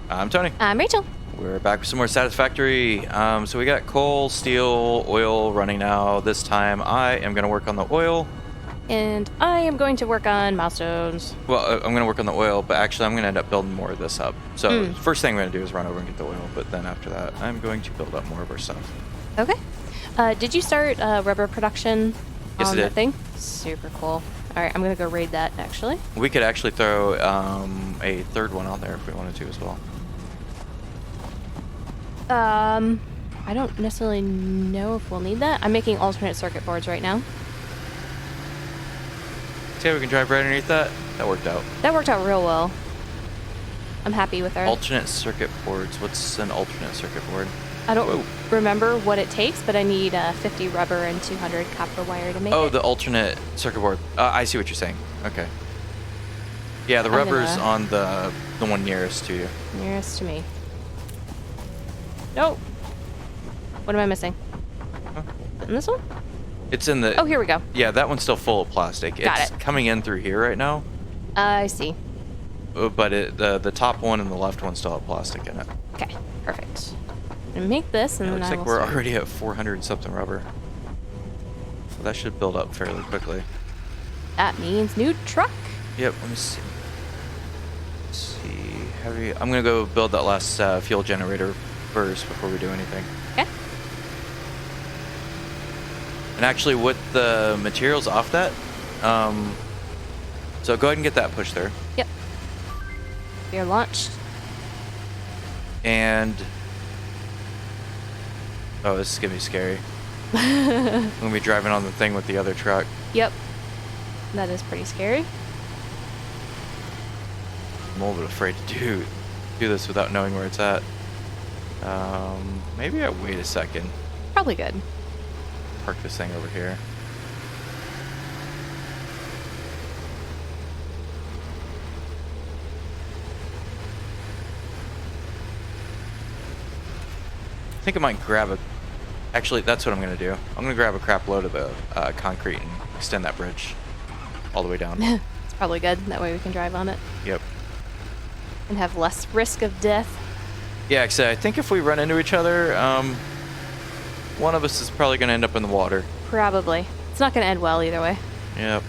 I'm Tony. I'm Rachel. We're back with some more Satisfactory. So we got coal, steel, oil running now. This time I am going to work on the oil. And I am going to work on milestones. Well, I'm going to work on the oil, but actually I'm going to end up building more of this up. So first thing I'm going to do is run over and get the oil, but then after that I'm going to build up more of our stuff. Okay. Did you start rubber production Yes, on I that did. thing? Super cool. All right, I'm going to go raid that, actually. We could actually throw a third one on there if we wanted to as well. I don't necessarily know if we'll need that. I'm making alternate circuit boards right now. See how we can drive right underneath that? That worked out. That worked out real well. I'm happy with our... Alternate circuit boards. What's an alternate circuit board? I don't remember what it takes, but I need 50 rubber and 200 copper wire to make it. Oh, the alternate circuit board. I see what you're saying. Okay. Yeah, the I'm rubber's gonna- on the one nearest to you. Nearest to me. Nope. What am I missing? Huh? In this one? It's in the... Oh, here we go. Yeah, that one's still full of plastic. Got It's it. coming in through here right now, I see. but the top one and the left one still have plastic in it. Okay, perfect. I'm gonna make this, and It then looks I like will we're start. already at 400 something rubber. So that should build up fairly quickly. That means new truck. Yep, let me see. Let's see. Heavy. I'm gonna go build that last fuel generator first before we do anything. Okay. And actually, with the materials off that, so go ahead and get that pushed there. Yep. We are launched. And oh, this is gonna be scary. I'm gonna be driving on the thing with the other truck. Yep. That is pretty scary. I'm a little bit afraid to do this without knowing where it's at. Maybe I wait a second. Probably good. Park this thing over here. I think I might grab a... Actually, that's what I'm going to do. I'm going to grab a crap load of the concrete and extend that bridge all the way down. It's probably good. That way we can drive on it Yep. and have less risk of death. Yeah, actually, I think if we run into each other, one of us is probably going to end up in the water. Probably. It's not going to end well either way. Yep.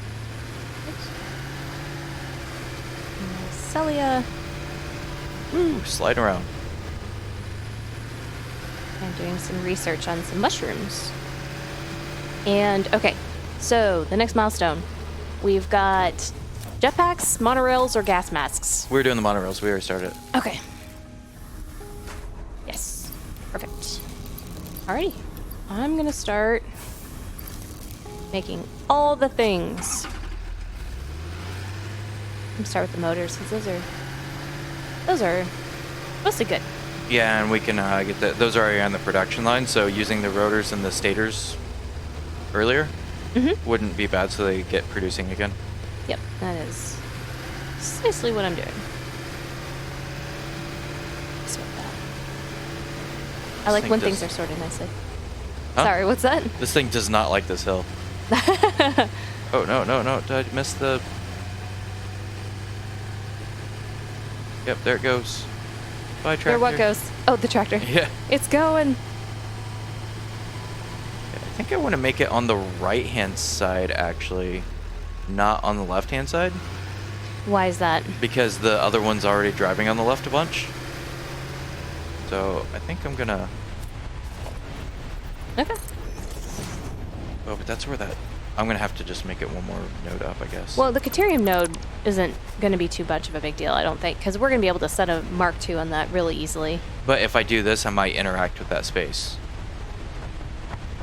Celia. Woo, slide around. I'm doing some research on some mushrooms. And, okay, so the next milestone. We've got jetpacks, monorails, or gas masks. We're doing the monorails. We already started. Okay. Yes. Perfect. Alrighty. I'm going to start making all the things. I'm going to start with the motors, because those are mostly good. Yeah, and we can get those are already on the production line, so using the rotors and the stators earlier wouldn't be bad, so they get producing again. Yep, that is precisely what I'm doing. Sort that. I like thing when does- things are sorted nicely. Huh? Sorry, what's that? This thing does not like this hill. Oh, no, no, no. Did I miss the... Yep, there it goes. Bye, tractor. There, what goes? Oh, the tractor. Yeah. It's going. I think I want to make it on the right-hand side, actually. Not on the left-hand side. Why is that? Because the other one's already driving on the left a bunch. So, I think I'm gonna... Okay. Oh, but that's where that... I'm gonna have to just make it one more node up, I guess. Well, the Caterium node isn't going to be too much of a big deal, I don't think, because we're going to be able to set a Mark II on that really easily. But if I do this, I might interact with that space.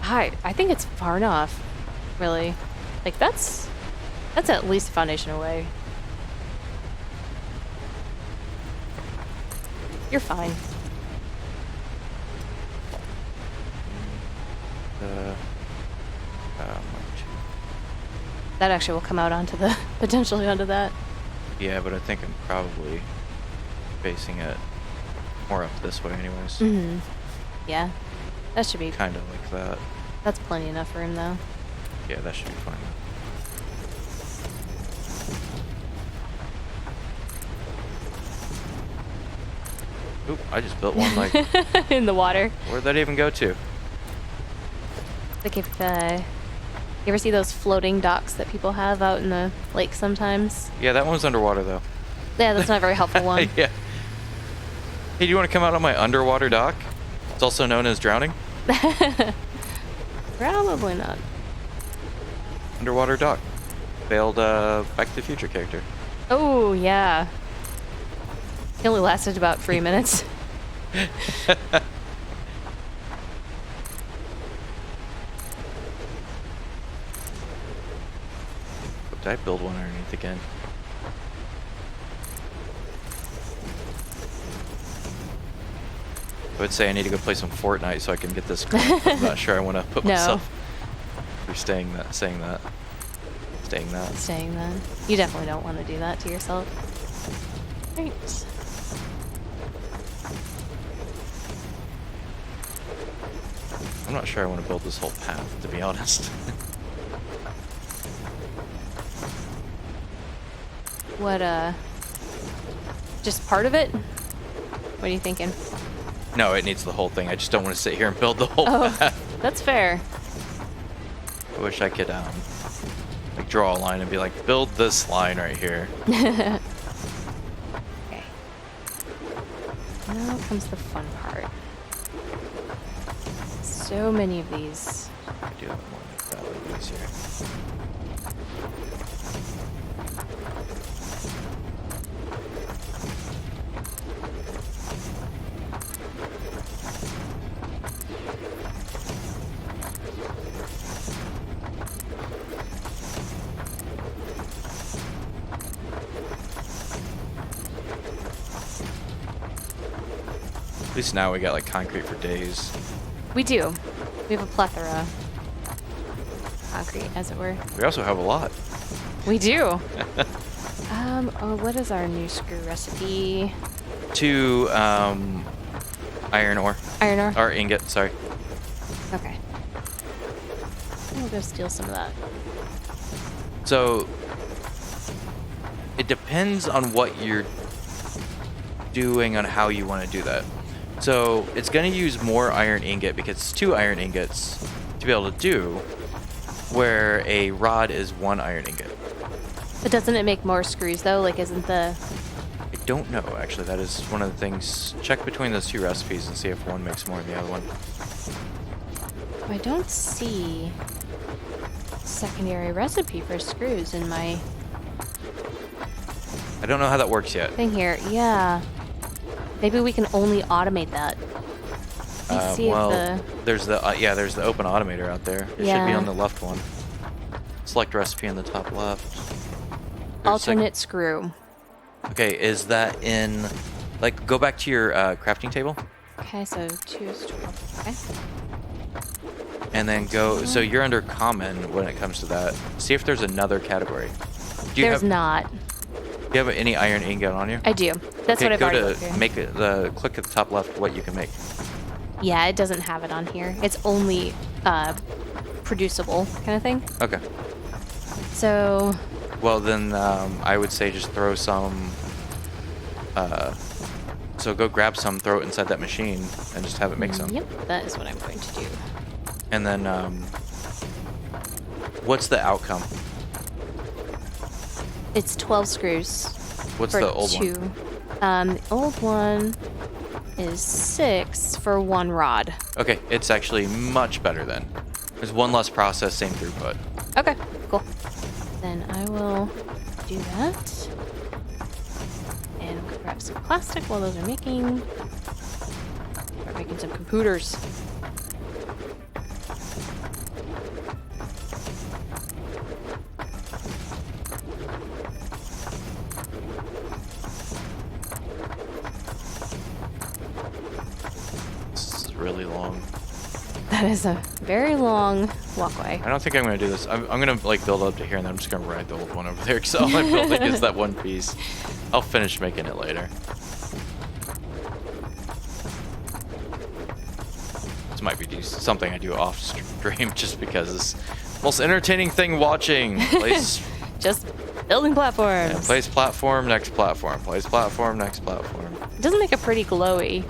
I think it's far enough, really. Like, that's at least a foundation away. You're fine. That actually will come out onto the, potentially onto that. Yeah, but I think I'm probably facing it more up this way anyways. Mm-hmm. Yeah. That should be, Kind of like that. that's plenty enough room, though. Yeah, that should be fine. Oop, I just built one like... in the water. Where'd that even go to? Like if you ever see those floating docks that people have out in the lake sometimes? Yeah, that one's underwater though. Yeah, that's not a very helpful one. Yeah. Hey, do you want to come out on my underwater dock? It's also known as drowning. Probably not. Underwater dock. Failed Back to the Future character. Oh, yeah. It only lasted about 3 minutes. Did I build one underneath again? I would say I need to go play some Fortnite so I can get this going. I'm not sure I want to put myself through saying that. Saying that. You definitely don't want to do that to yourself. Right. I'm not sure I want to build this whole path, to be honest. What, just part of it? What are you thinking? No, it needs the whole thing. I just don't want to sit here and build the whole path. That's fair. I wish I could, like draw a line and be like, build this line right here. Okay. Now comes the fun part. So many of these. I do have one like that like this here. At least now we got like concrete for days. We do. We have a plethora of concrete, as it were. We also have a lot. We do. Oh, what is our new screw recipe? 2 iron ore. Iron ore? Or ingot, sorry. Okay. We'll go steal some of that. So it depends on what you're doing on how you want to do that. So it's going to use more iron ingot because it's 2 iron ingots to be able to do, where a rod is 1 iron ingot. But doesn't it make more screws though? Like, isn't the... I don't know, actually. That is one of the things. Check between those 2 recipes and see if one makes more than the other one. I don't see secondary recipe for screws in my I don't know how that works yet. thing here. Yeah. Maybe we can only automate that. Let's see Well, if there's the there's the open automator out there. It should be Yeah. on the left one. Select recipe on the top left. the alternate screw. Okay, is that in, like, go back to your crafting table, Okay, so 2 is 12. Okay. and then go. So you're under common when it comes to that. See if there's another category. Do you There's have not. Do you have any iron ingot on you? I do. That's Okay, what I've go already to looked through. make it. Click at the top left what you can make. Yeah, it doesn't have it on here. It's only producible kind of thing. Okay. So Well then, I would say just throw some. So go grab some, throw it inside that machine, and just have it make some. Yep, that is what I'm going to do. And then, what's the outcome? It's 12 screws. What's for the old 2. one? The old one is 6 for 1 rod. Okay, it's actually much better then. There's 1 less process, same throughput. Okay, cool. Then I will do that. And we'll grab some plastic while those are making. Start making some computers. This is really long. That is a very long walkway. I don't think I'm gonna do this. I'm gonna like build up to here, and then I'm just gonna ride the old one over there. Because all I'm building is that one piece. I'll finish making it later. This might be something I do off stream, just because it's the most entertaining thing watching. Place, Just building platforms. place platform, next platform. Place platform, next platform. doesn't make it pretty glowy.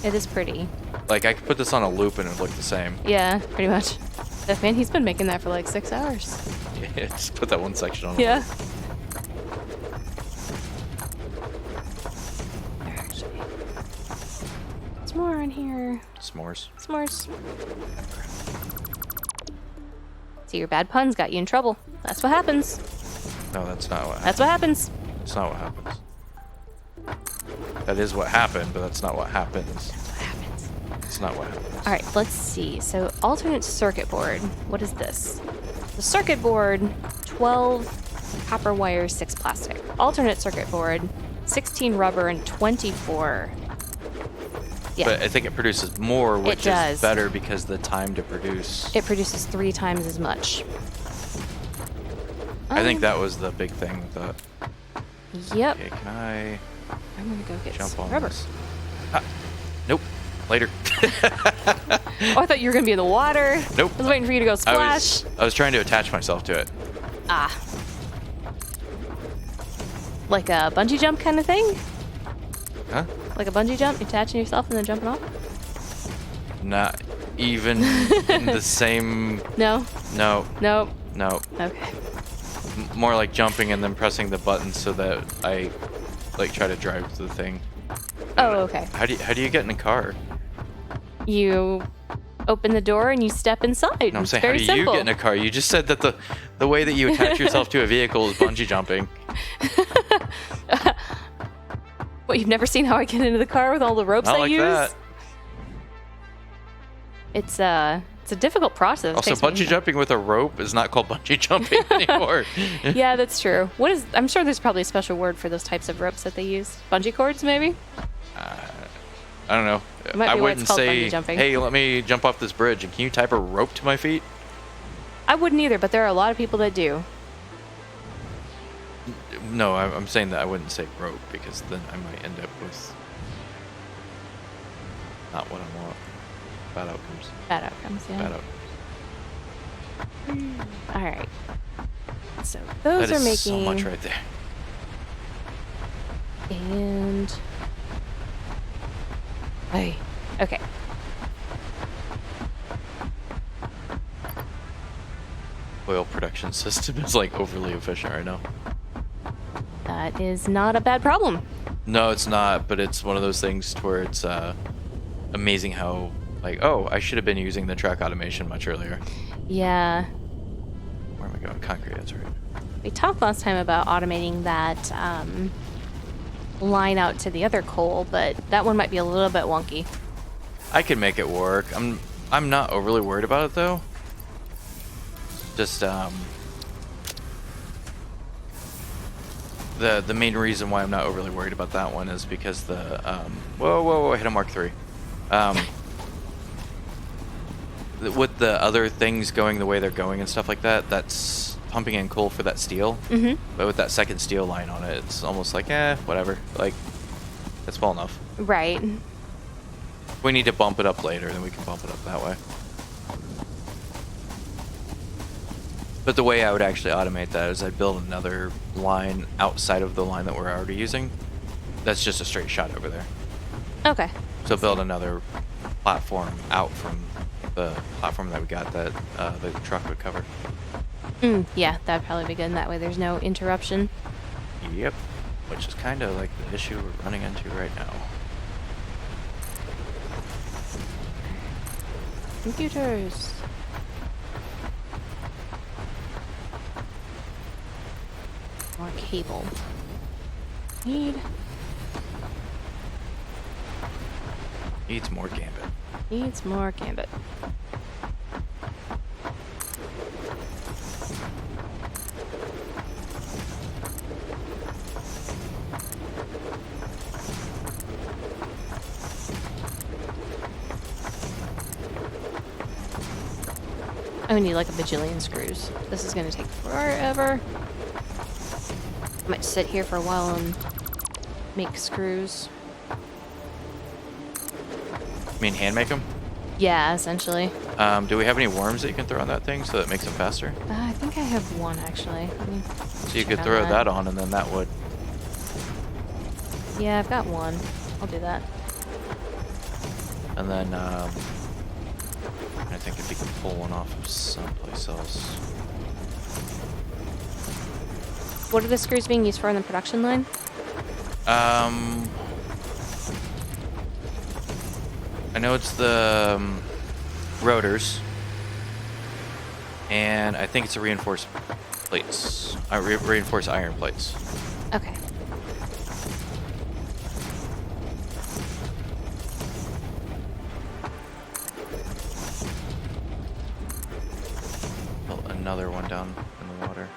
It is pretty. Like, I could put this on a loop and it'd look the same. Yeah, pretty much. That man, he's been making that for like 6 hours. Yeah, just put that one section on. Yeah. Actually, there's more in here. S'mores. S'mores. See, your bad puns got you in trouble. That's what happens. No, that's not what happened. That's what happens. That's not what happens. That is what happened, but that's not what happens. That's what happens. It's not what happens. All right, let's see. So, alternate circuit board. What is this? The circuit board, 12 copper wire, 6 plastic. Alternate circuit board, 16 rubber and 24. Yeah. But I think it produces more, which does. is better because the time to produce. It produces 3 times as much. I think that was the big thing with that. Yep. Okay, can I I'm gonna go get jump some on rubber. this? Ah, nope. Later. Oh, I thought you were gonna be in the water. Nope. I was waiting for you to go splash. I was trying to attach myself to it. Ah. Like a bungee jump kind of thing? Huh? Like a bungee jump, attaching yourself and then jumping off? Not even in the same. No? No. Nope. No. Okay. More like jumping and then pressing the button so that I like try to drive the thing. Oh, okay. How do you get in a car? You open the door and you step inside. No, I'm It's saying, very how do simple. you get in a car? You just said that the way that you attach yourself to a vehicle is bungee jumping. What, you've never seen how I get into the car with all the ropes Not I like use? that. It's a difficult process. It Also, takes me- bungee jumping with a rope is not called bungee jumping anymore. Yeah, that's true. I'm sure there's probably a special word for those types of ropes that they use. Bungee cords, maybe? I don't know. Might I be why it's wouldn't called say, bungee jumping. hey, let me jump off this bridge, and can you type a rope to my feet? I wouldn't either, but there are a lot of people that do. No, I'm saying that I wouldn't say rope, because then I might end up with not what I want. Bad outcomes. Bad outcomes, yeah. Bad outcomes. All right. So those That are is making... so much right there. And... Ay. Okay. Oil production system is like overly efficient right now. That is not a bad problem. No, it's not, but it's one of those things to where it's amazing how, like, oh, I should have been using the track automation much earlier. Yeah. Where am I going? Concrete, that's right. We talked last time about automating that line out to the other coal, but that one might be a little bit wonky. I can make it work. I'm not overly worried about it though. Just the main reason why I'm not overly worried about that one is because the whoa, I hit a Mark III. With the other things going the way they're going and stuff like that, that's pumping in coal for that steel. Mm-hmm. But with that second steel line on it, it's almost like, whatever. Like, it's small enough. Right. If we need to bump it up later, then we can bump it up that way. But the way I would actually automate that is I'd build another line outside of the line that we're already using. That's just a straight shot over there. Okay. So build another platform out from the platform that we got that the truck would cover. Yeah, that'd probably be good. And that way there's no interruption. Yep. Which is kind of like the issue we're running into right now. Computers. More cable. Needs more gambit. Needs more gambit. I need like a bajillion screws. This is gonna take forever. I might sit here for a while and make screws. I mean, hand make them? Yeah, essentially. Do we have any worms that you can throw on that thing so that it makes them faster? I think I have one actually. Let me So you check could on throw that on and then that would... Yeah, I've got one. I'll do that. And then, I think if you can pull one off of someplace else. What are the screws being used for on the production line? I know it's the rotors, and I think it's the reinforced plates, reinforced iron plates. Okay. Well, another one down in the water.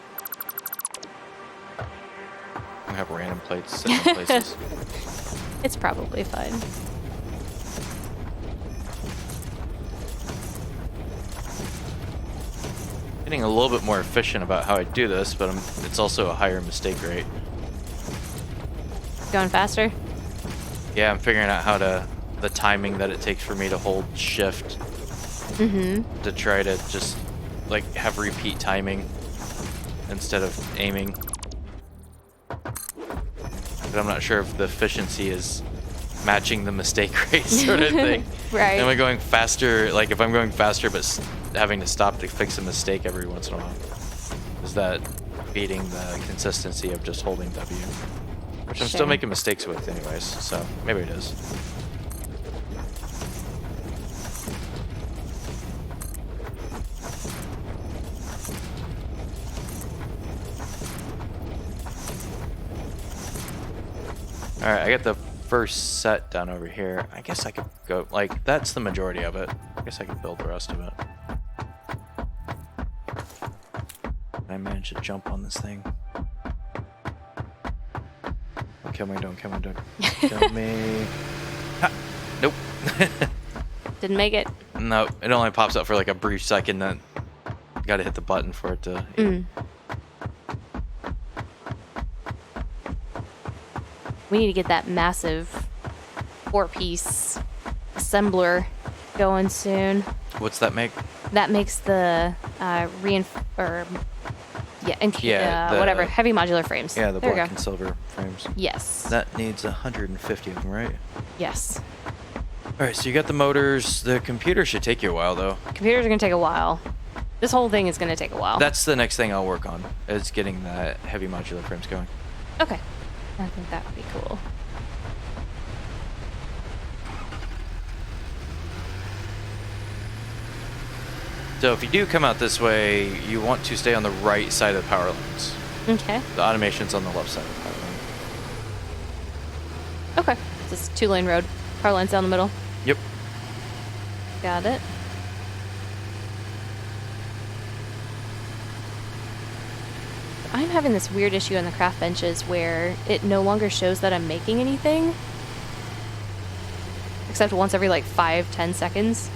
I have random plates sitting in places. It's probably fine. Getting a little bit more efficient about how I do this, but it's also a higher mistake rate. Going faster? Yeah, I'm figuring out the timing that it takes for me to hold shift to try to just like have repeat timing instead of aiming. But I'm not sure if the efficiency is matching the mistake rate sort of thing. Right. Am I going faster? Like if I'm going faster but having to stop to fix a mistake every once in a while, is that beating the consistency of just holding W? Which I'm still making mistakes with anyways, so maybe it is. Alright, I got the first set done over here. I guess I could go, like, that's the majority of it. I guess I could build the rest of it. I managed to jump on this thing. Don't kill me, don't kill me, don't kill me. Ha! Nope. Didn't make it. No, it only pops up for like a brief second, then you gotta hit the button for it to... We need to get that massive 4-piece assembler going soon. What's that make? That makes the whatever, heavy modular frames. Yeah, the there black and silver frames. Yes. That needs 150 of them, right? Yes. Alright, so you got the motors. The computer should take you a while, though. Computers are going to take a while. This whole thing is going to take a while. That's the next thing I'll work on, is getting that heavy modular frames going. Okay. I think that would be cool. So if you do come out this way, you want to stay on the right side of the power lines. Okay. The automation's on the left side of the power line. Okay. This is 2-lane road. Power lines down the middle. Yep. Got it. I'm having this weird issue on the craft benches where it no longer shows that I'm making anything. Except once every like 5-10 seconds.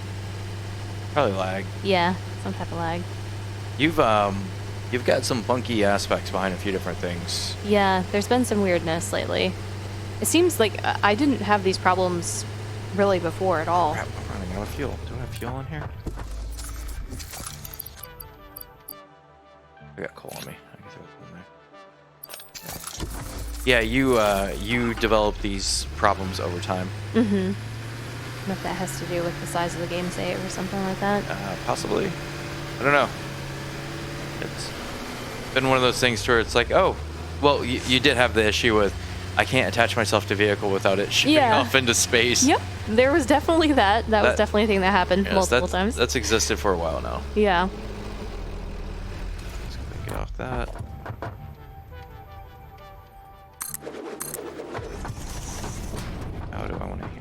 Probably lag. Yeah, some type of lag. You've got some funky aspects behind a few different things. Yeah, there's been some weirdness lately. It seems like I didn't have these problems really before at all. Crap, I'm running out of fuel. Do I have fuel in here? I got coal on me. I can throw it in there. Yeah, you develop these problems over time. Mm-hmm. I don't know if that has to do with the size of the game save or something like that. Possibly. I don't know. It's been one of those things where it's like, oh, well, you did have the issue with I can't attach myself to vehicle without it shooting off into space. Yep, there was definitely that. That was definitely a thing that happened multiple times. That's existed for a while now. Yeah. Just gonna get off that. How do I want to use?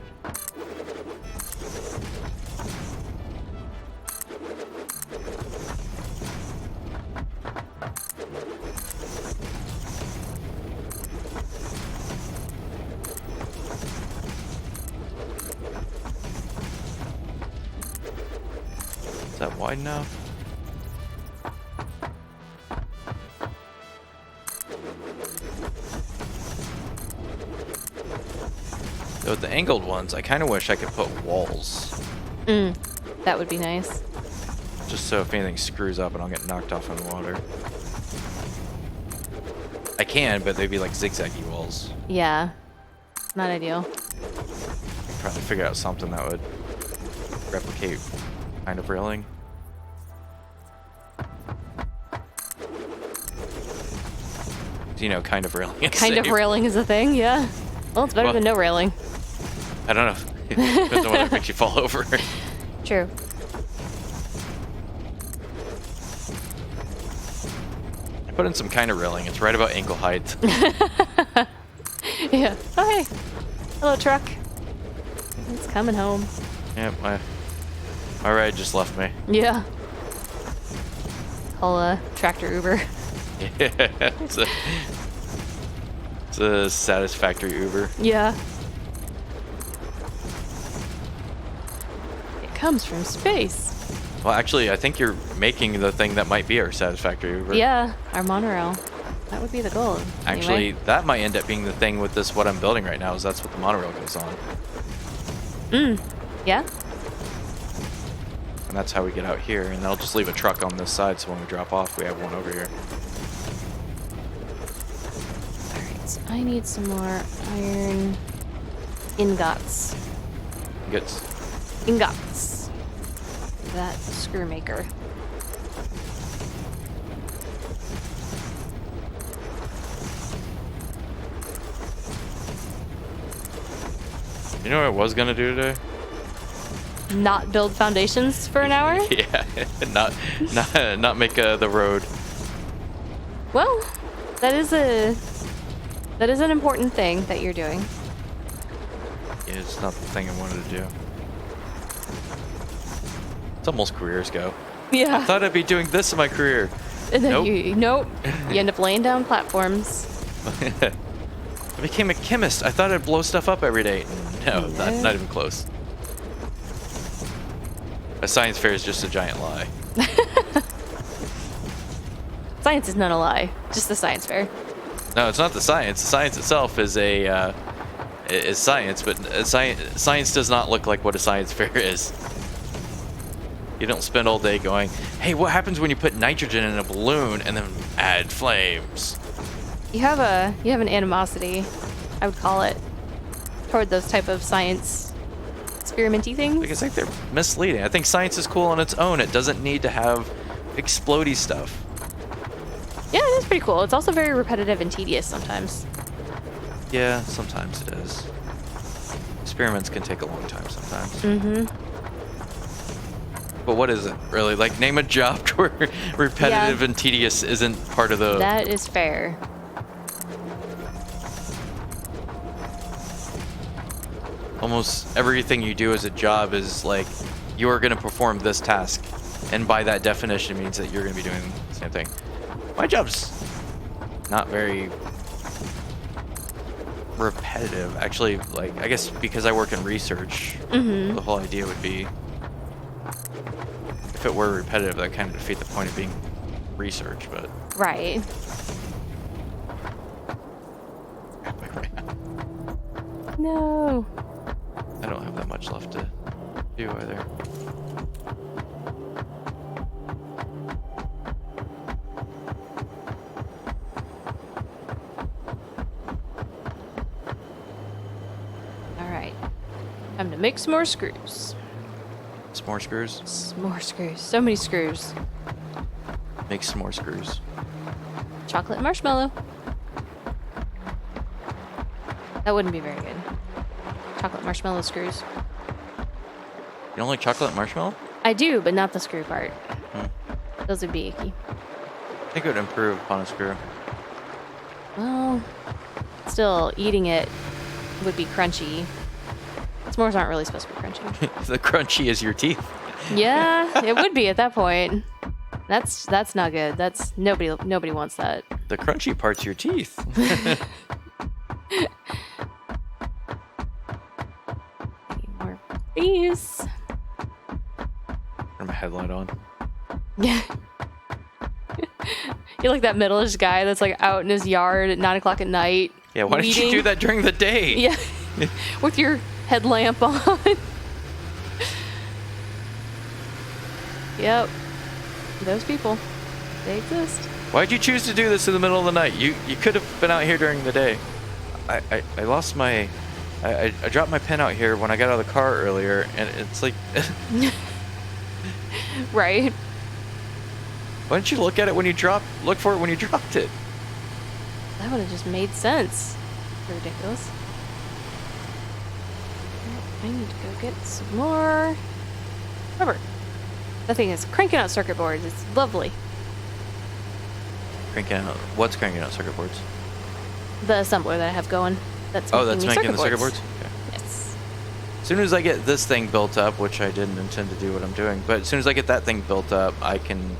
Is that wide enough? So with the angled ones, I kind of wish I could put walls. That would be nice. Just so if anything screws up, I don't get knocked off in the water. I can, but they'd be like zigzaggy walls. Yeah. It's not ideal. Trying to figure out something that would replicate kind of railing. You know, kind of railing. Kind of railing is a thing, yeah. Well, it's better than no railing. I don't know. It depends on whether it makes you fall over. True. I put in some kind of railing. It's right about ankle height. Yeah. Oh, hey. Hello, truck. It's coming home. Yeah, my ride just left me. Yeah. Call tractor Uber. Yeah, it's a Satisfactory Uber. Yeah. It comes from space. Well, actually, I think you're making the thing that might be our Satisfactory Uber. Yeah, our monorail. That would be the goal. Actually, Anyway. that might end up being the thing with this, what I'm building right now, is that's what the monorail goes on. Yeah? And that's how we get out here, and I'll just leave a truck on this side, so when we drop off, we have one over here. Alright, so I need some more iron ingots. Gets Ingots. That screw maker. You know what I was gonna do today? Not build foundations for an hour? Yeah, not make the road. Well, that is an important thing that you're doing. Yeah, it's not the thing I wanted to do. It's almost careers go. Yeah. I thought I'd be doing this in my career. And then Nope. you end up laying down platforms. I became a chemist. I thought I'd blow stuff up every day. No, not even close. A science fair is just a giant lie. Science is not a lie, just the science fair. No, it's not the science. The science itself is is science, but science does not look like what a science fair is. You don't spend all day going, hey, what happens when you put nitrogen in a balloon and then add flames? You have an animosity, I would call it, toward those type of science experimenty things. Because I think they're misleading. I think science is cool on its own. It doesn't need to have explodey stuff. Yeah, it is pretty cool. It's also very repetitive and tedious sometimes. Yeah, sometimes it is. Experiments can take a long time sometimes. Mm-hmm. But what is it, really? Like, name a job where repetitive and tedious isn't part of the... That is fair. Almost everything you do as a job is like, you're going to perform this task. And by that definition means that you're going to be doing the same thing. My job's not very repetitive. Actually, like, I guess because I work in research, the whole idea would be, if it were repetitive, that kind of defeat the point of being research, but... Right. No. I don't have that much left to do either. Alright. Time to make some more screws. Some more screws? Some more screws. So many screws. Make some more screws. Chocolate marshmallow. That wouldn't be very good. Chocolate marshmallow screws. You don't like chocolate marshmallow? I do, but not the screw part. Those would be icky. I think it would improve upon a screw. Well, still, eating it would be crunchy. S'mores aren't really supposed to be crunchy. The crunchy is your teeth. Yeah, it would be at that point. That's not good. That's nobody wants that. The crunchy part's your teeth. Need more of these. Turn my headlight on. Yeah. You're like that middle-aged guy that's like out in his yard at 9 o'clock at night. Yeah, why didn't you do that during the day? Yeah. With your headlamp on. Yep. Those people. They exist. Why'd you choose to do this in the middle of the night? You could have been out here during the day. I lost my I dropped my pen out here when I got out of the car earlier, and it's like, Right. why didn't you look at it when you look for it when you dropped it? That would have just made sense. Ridiculous. I need to go get some more rubber. That thing is cranking out circuit boards. It's lovely. What's cranking out circuit boards? The assembler that I have going. That's That's me making the circuit boards? Okay. Yes. As soon as I get this thing built up, which I didn't intend to do what I'm doing, but as soon as I get that thing built up, I can...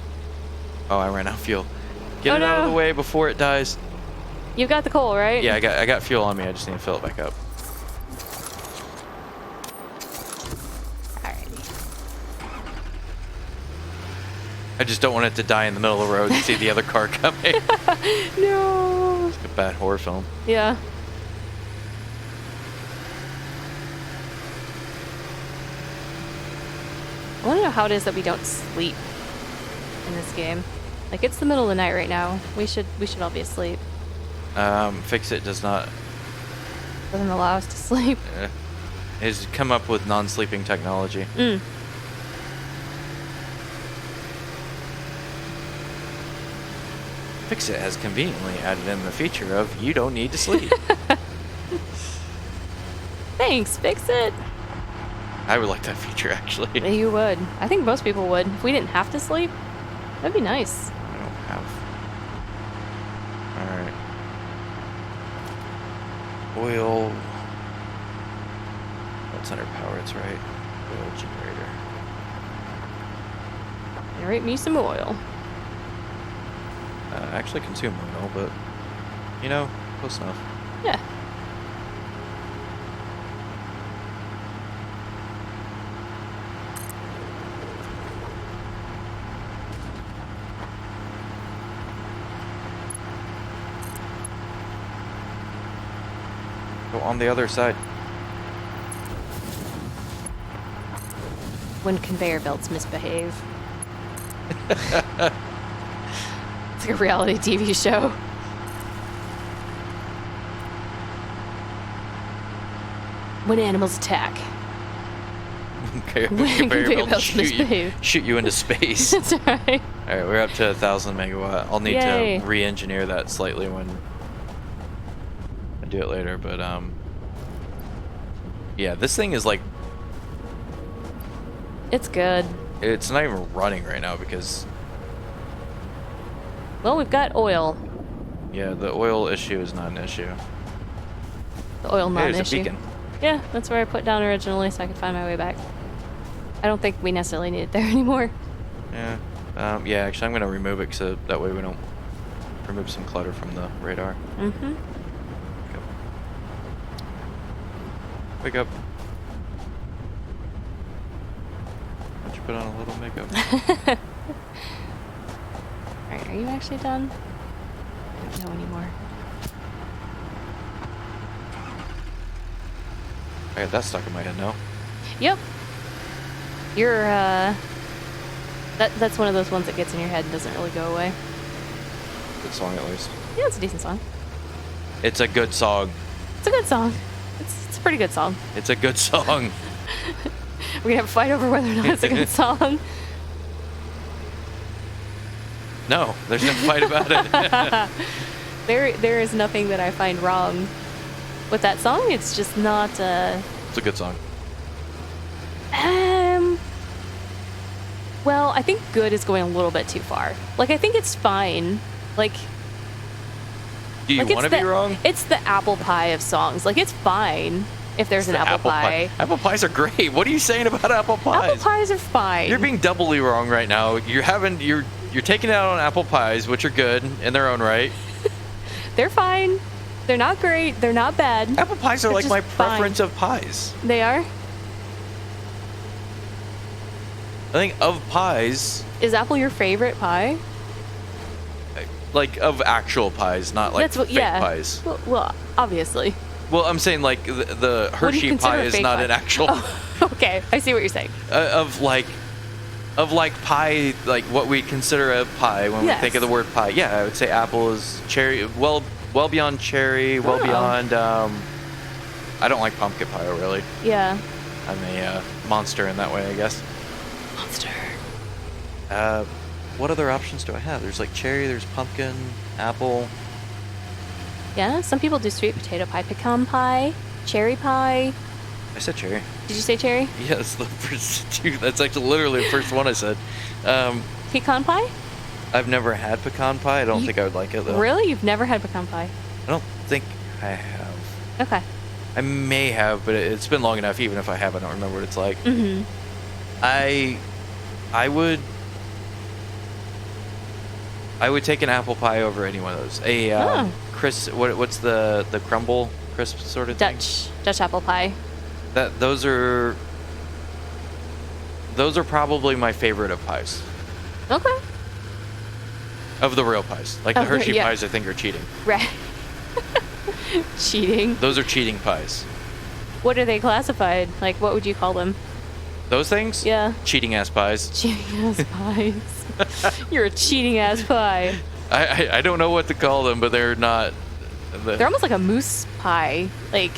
Oh, I ran out of fuel. Get it out of the way before it dies. You got the coal, right? Yeah, I got fuel on me. I just need to fill it back up. I just don't want it to die in the middle of the road and see the other car coming. No. It's like a bad horror film. Yeah. I want to know how it is that we don't sleep in this game. Like, it's the middle of the night right now. We should all be asleep. Fix-It does not... Doesn't allow us to sleep. Has come up with non-sleeping technology. Fix-It has conveniently added in the feature of you don't need to sleep. Thanks, Fix-It. I would like that feature, actually. You would. I think most people would. If we didn't have to sleep, that'd be nice. I don't have... Alright. Oil... That's under power, it's right. Oil generator. Generate me some oil. Actually consume oil, but... You know, close enough. Yeah. Go on the other side. When conveyor belts misbehave. It's like a reality TV show. When animals attack. Okay, When conveyor belts misbehave. Shoot you into space. That's right. Alright, we're up to 1,000 megawatt. I'll need Yay. to re-engineer that slightly when I do it later, but yeah, this thing is like... It's good. It's not even running right now because... Well, we've got oil. Yeah, the oil issue is not an issue. The oil not Hey, an there's a issue. beacon. Yeah, that's where I put down originally so I could find my way back. I don't think we necessarily need it there anymore. Yeah. Yeah, actually I'm going to remove it so that way we don't remove some clutter from the radar. Mm-hmm. Wake up. Why don't you put on a little makeup? Alright, are you actually done? I don't know anymore. I got that stuck in my head now. Yep. You're, that's one of those ones that gets in your head and doesn't really go away. Good song at least. Yeah, it's a decent song. It's a good song. It's a good song. It's a pretty good song. It's a good song. We're gonna have a fight over whether or not it's a good song. No, there's no fight about it. There is nothing that I find wrong with that song. It's just not, It's a good song. well, I think good is going a little bit too far. Like, I think it's fine. Like, Do you like want to be wrong? It's the apple pie of songs. Like, it's fine if there's an apple pie. Apple pies are great. What are you saying about apple pies? Apple pies are fine. You're being doubly wrong right now. You're taking it out on apple pies, which are good in their own right. They're fine. They're not great. They're not bad. Apple pies are They're like just my fine. preference of pies. They are? I think of pies, Is apple your favorite pie? like of actual pies, not like fake pies. Well, obviously. Well, I'm saying like the Hershey consider pie a is fake not pie? an actual Okay, I see what you're saying. of like pie, like what we consider a pie when Yes. we think of the word pie. Yeah, I would say apple is cherry, well beyond cherry, well Oh. beyond I don't like pumpkin pie really. Yeah. I'm a monster in that way, I guess. Monster. What other options do I have? There's like cherry, there's pumpkin, apple. Yeah, some people do sweet potato pie, pecan pie, cherry pie. I said cherry. Did you say cherry? Yeah, that's the first two. That's actually literally the first one I said. Pecan pie? I've never had pecan pie. I don't think I would like it though. Really? You've never had pecan pie? I don't think I have. Okay. I may have, but it's been long enough. Even if I have, I don't remember what it's like. Mm-hmm. I would take an apple pie over any one of those. What's the crumble crisp sort of thing? Dutch apple pie. Those are probably my favorite of pies. Okay. Of the real pies. Like the Okay, Hershey yeah. pies I think are cheating. Right. Cheating. Those are cheating pies. What are they classified? Like, what would you call them? Those things? Yeah. Cheating ass pies. Cheating ass pies. You're a cheating ass pie. I don't know what to call them, but they're not. They're almost like a mousse pie. Like,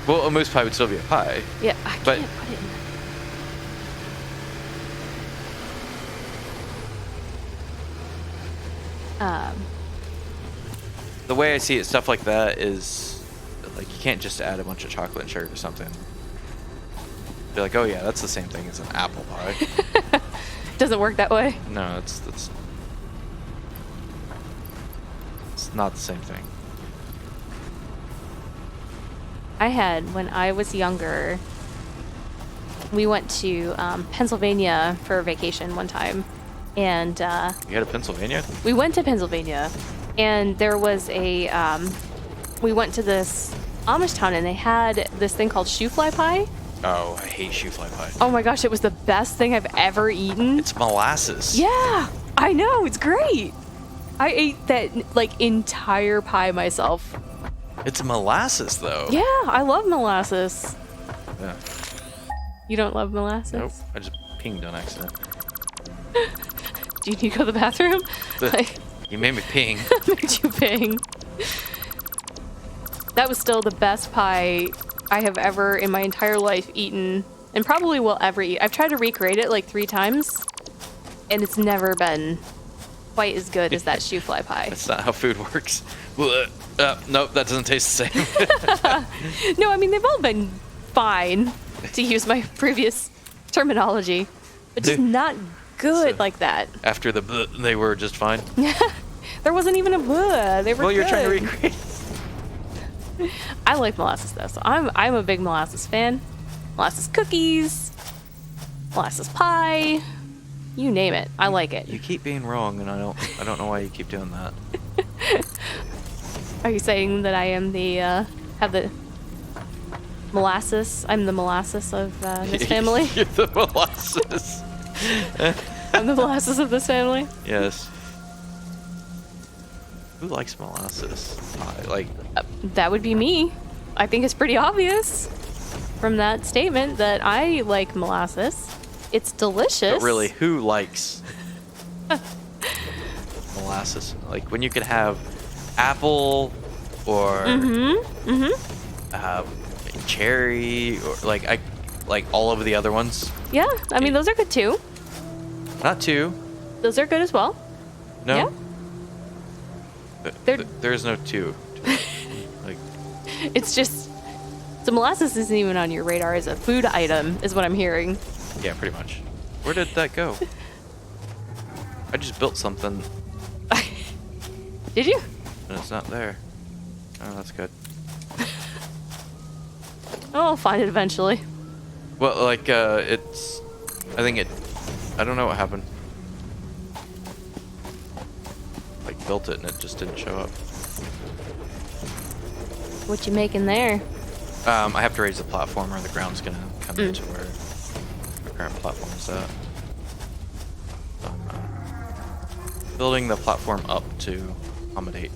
Well, a mousse pie would still be a pie. yeah, I But- can't put it in. The way I see it, stuff like that is like you can't just add a bunch of chocolate and sugar to something. Be like, oh yeah, that's the same thing as an apple pie. Doesn't work that way. No, it's not the same thing. I had, when I was younger, we went to Pennsylvania for a vacation one time. And You had a Pennsylvania? we went to Pennsylvania, and there was we went to this Amish town, and they had this thing called shoe fly pie. Oh, I hate shoe fly pie. Oh my gosh, it was the best thing I've ever eaten. It's molasses. Yeah, I know, it's great. I ate that like entire pie myself. It's molasses though. Yeah, I love molasses. Yeah. You don't love molasses? Nope. I just pinged on accident. Do you need to go to the bathroom? Like, You made me ping. made you ping. That was still the best pie I have ever in my entire life eaten, and probably will ever eat. I've tried to recreate it like 3 times, and it's never been quite as good as that shoe fly pie. That's not how food works. Nope, that doesn't taste the same. No, I mean, they've all been fine, to use my previous terminology, but just not good So- like that. After the they were just fine. There wasn't even a bleh. They were Well, you're trying to good. recreate. I like molasses though, so I'm a big molasses fan. Molasses cookies, molasses pie, you name it. I like it. You keep being wrong, and I don't know why you keep doing that. Are you saying that I am the have the molasses? I'm the molasses of this family. You're the molasses. I'm the molasses of this family. Yes. Who likes molasses pie? Like, That would be me. I think it's pretty obvious from that statement that I like molasses. It's delicious. but really, who likes molasses? Like, when you could have apple or cherry or like all of the other ones. Yeah, I mean those are good too. Not two. Those are good as well. No. Yeah. They're- There's no two. Like, It's just so molasses isn't even on your radar as a food item, is what I'm hearing. yeah, pretty much. Where did that go? I just built something Did you? and it's not there. Oh, that's good. Oh, I'll find it eventually. Well, like, I don't know what happened. Like, built it and it just didn't show up. What you making there? I have to raise the platform or the ground's gonna come into where the current platform is at. So, building the platform up to accommodate.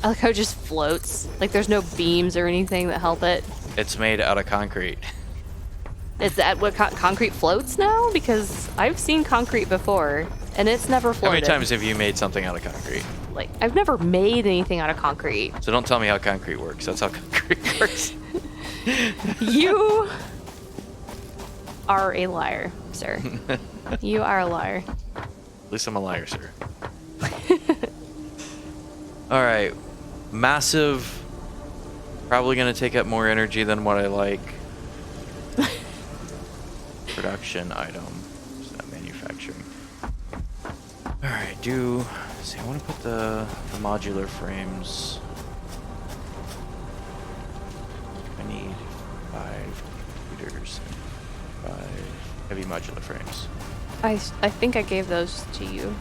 I like how it just floats. Like there's no beams or anything that help it. It's made out of concrete. Is that what concrete floats now? Because I've seen concrete before, and it's never How floated. many times have you made something out of concrete? Like I've never made anything out of concrete. So don't tell me how concrete works. That's how concrete works. You are a liar, sir. You are a liar. At least I'm a liar, sir. All right, massive. Probably gonna take up more energy than what I like. Production item. Is that manufacturing? All right, see, I want to put the modular frames. I need 5 computers and 5 heavy modular frames. I think I gave those to you.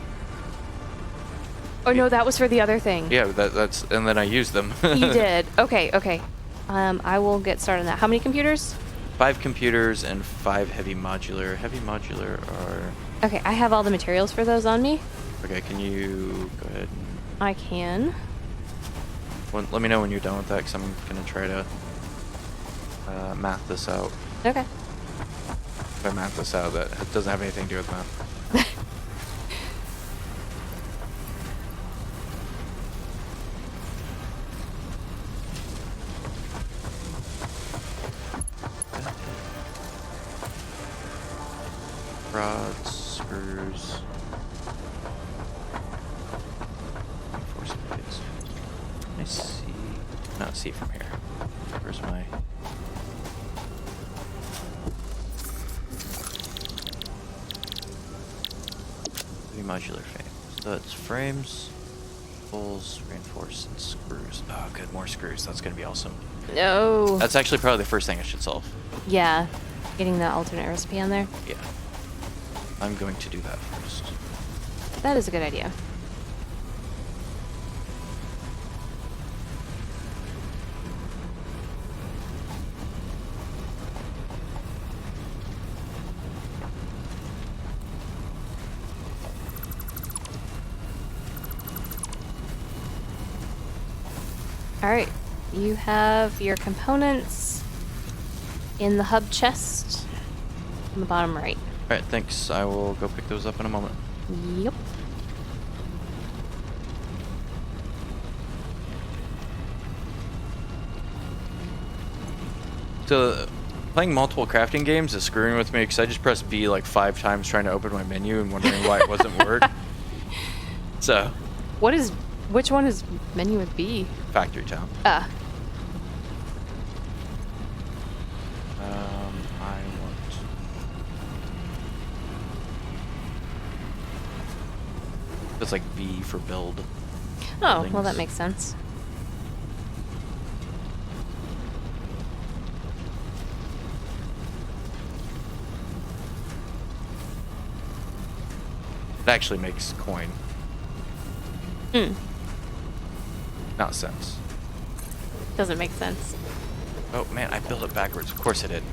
Oh no, that was for the other thing. Yeah, that's and then I used them. You did. Okay. I will get started on that. How many computers? 5 computers and 5 heavy modular. Heavy modular are... Okay, I have all the materials for those on me. Okay, can you go ahead I can. and... let me know when you're done with that, because I'm going to try to math this out. Okay. If I math this out, that doesn't have anything to do with math. Rods, screws, reinforcement plates. Can I see? Not see from here. Where's my? Heavy modular frame. So that's frames, holes, reinforced, and screws. Oh, good, more screws. That's gonna be awesome. No. That's actually probably the first thing I should solve. Yeah. Getting the alternate recipe on there. Yeah. I'm going to do that first. That is a good idea. All right. You have your components in the hub chest on the bottom right. Alright, thanks. I will go pick those up in a moment. Yep. So, playing multiple crafting games is screwing with me because I just pressed B like 5 times trying to open my menu and wondering why it wasn't work. So, Which one is menu with B? Factory Town. I want... It's like B for build. Oh, well Buildings. that makes sense. It actually makes coin, Hmm. not sense. Doesn't make sense. Oh man, I built it backwards. Of course I did.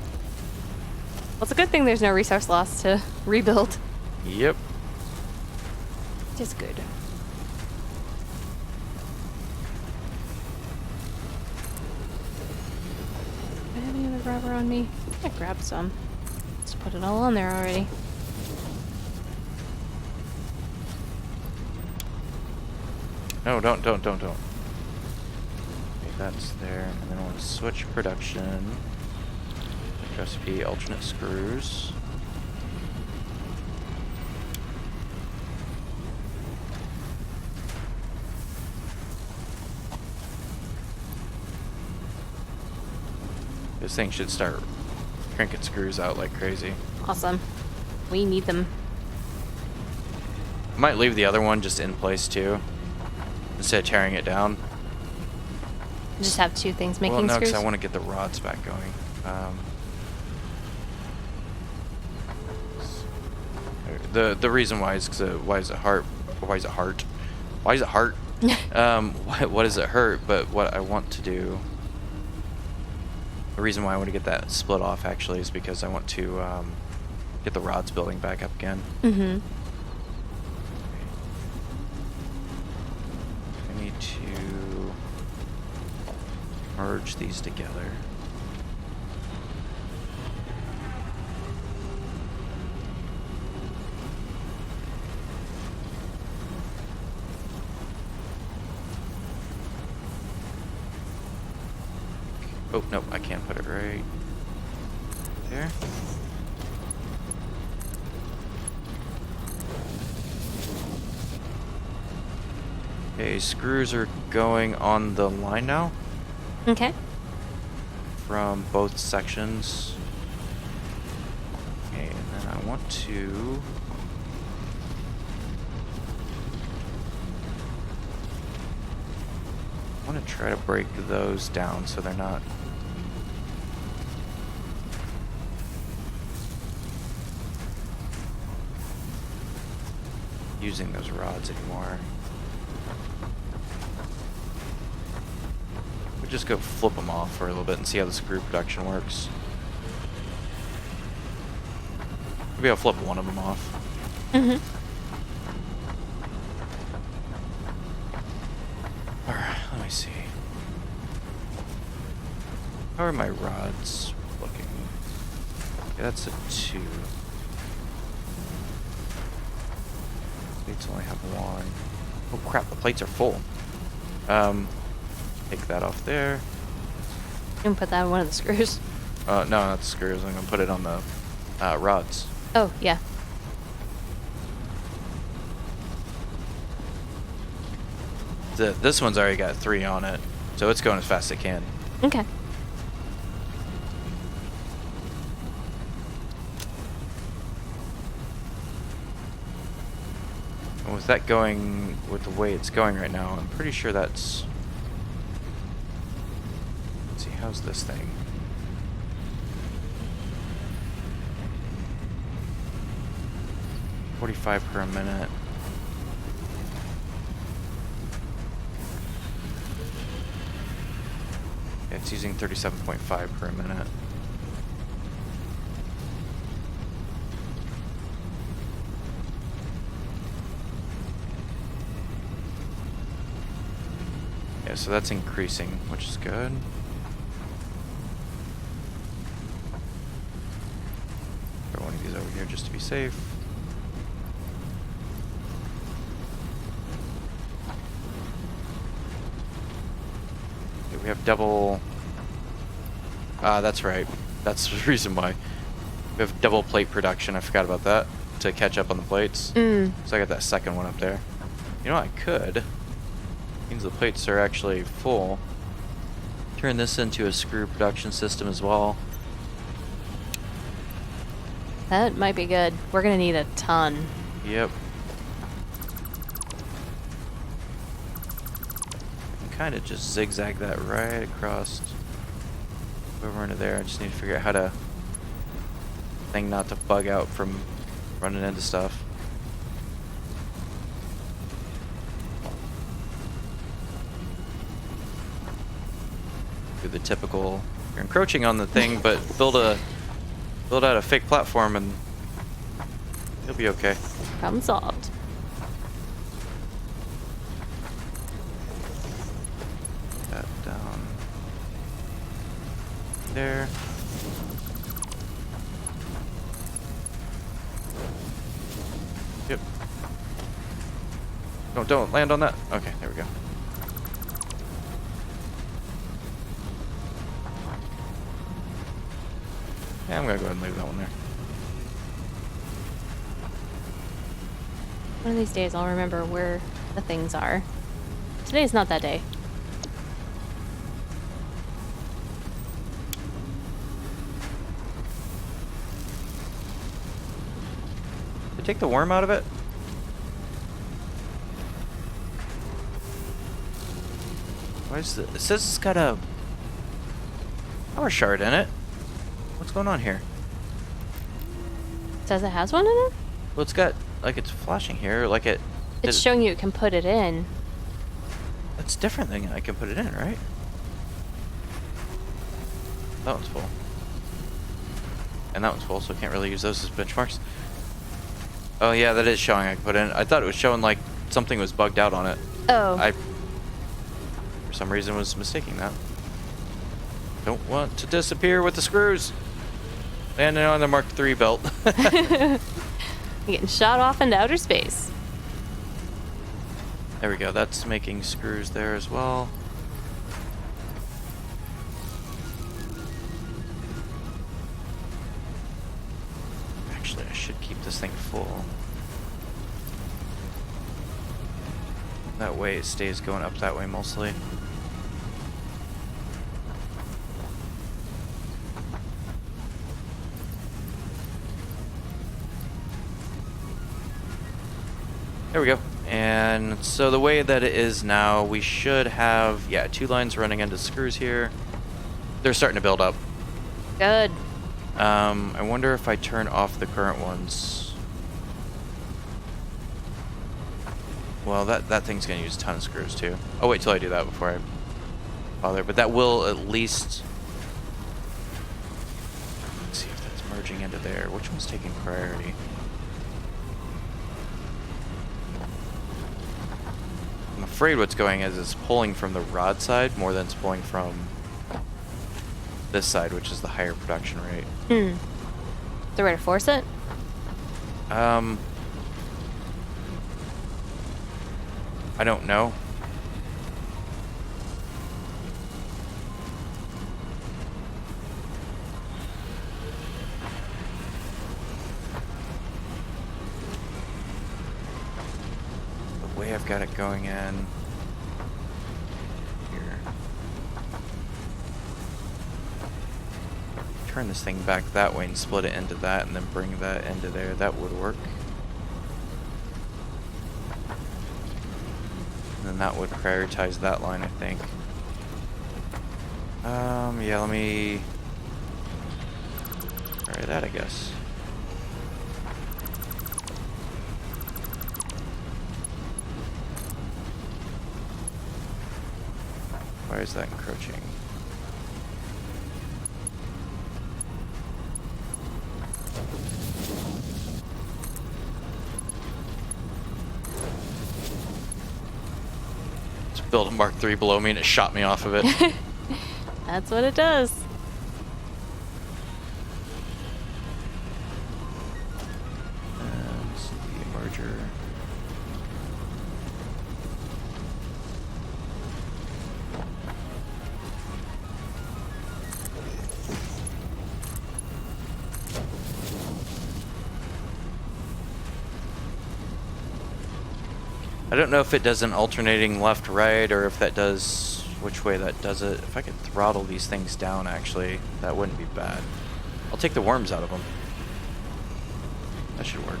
Well, it's a good thing there's no resource loss to rebuild. Yep. It is good. Do I have any other rubber on me? I grabbed some. Just put it all on there already. No, don't. Okay, that's there. And then I want to switch production. Recipe, alternate screws. This thing should start cranking screws out like crazy. Awesome. We need them. I might leave the other one just in place too, instead of tearing it down. Just have two things making Well, no, screws. because I want to get the rods back going. The reason why is because why is it heart? Why is it heart? Why is it heart? What does it hurt? But what I want to do, the reason why I want to get that split off actually is because I want to get the rods building back up again. Mm-hmm. I need to merge these together. Oh, nope, I can't put it right there. Okay, screws are going on the line now Okay. from both sections. Okay, and then I want to... I want to try to break those down so they're not... using those rods anymore. We'll just go flip them off for a little bit and see how the screw production works. Maybe I'll flip one of them off. Mm-hmm. Alright, let me see. How are my rods looking? Okay, that's a 2. Plates only have 1. Oh crap, the plates are full. Take that off there. You can put that on one of the screws. No, not the screws. I'm gonna put it on the rods. Oh, yeah. This one's already got 3 on it, so it's going as fast as it can. Okay. And with that going, with the way it's going right now, I'm pretty sure that's... Let's see, how's this thing? $45 per minute. Yeah, it's using 37.5 per minute. Yeah, so that's increasing, which is good. Throw one of these over here just to be safe. Okay, we have double... that's right. That's the reason why. We have double plate production. I forgot about that. To catch up on the plates. So I got that second one up there. You know, I could... means the plates are actually full. Turn this into a screw production system as well. That might be good. We're gonna need a ton. Yep. Kind of just zigzag that right across over into there. I just need to figure out how to thing not to bug out from running into stuff. Do the typical, you're encroaching on the thing, but build out a fake platform and you'll be okay. Problem solved. That down there. Yep. No, don't land on that. Okay, there we go. Yeah, I'm gonna go ahead and leave that one there. One of these days I'll remember where the things are. Today's not that day. Did I take the worm out of it? Why is it says it's got a power shard in it. What's going on here? Says it has one in it? Well, it's got, like, it's flashing here, like it... It's showing you it can put it in. That's different than I can put it in, right? That one's full. And that one's full, so I can't really use those as benchmarks. Oh, yeah, that is showing I can put it in. I thought it was showing, like, something was bugged out on it. Oh. I, for some reason, was mistaking that. Don't want to disappear with the screws. Landing on the Mark III belt. Getting shot off into outer space. There we go. That's making screws there as well. Actually, I should keep this thing full. That way it stays going up that way mostly. There we go. And so the way that it is now, we should have, yeah, 2 lines running into screws here. They're starting to build up. Good. I wonder if I turn off the current ones. Well, that thing's going to use a ton of screws too. I'll wait till I do that before I bother. But that will at least... Let's see if that's merging into there. Which one's taking priority? I'm afraid what's going is it's pulling from the rod side more than it's pulling from this side, which is the higher production rate. The way to force it? I don't know. The way I've got it going in here. Turn this thing back that way and split it into that and then bring that into there. That would work. And then that would prioritize that line, I think. Yeah, let me try that, I guess. Why is that encroaching? Built a Mark III below me and it shot me off of it. That's what it does. And the merger. I don't know if it does an alternating left-right or if that does which way that does it. If I could throttle these things down, actually, that wouldn't be bad. I'll take the worms out of them. That should work.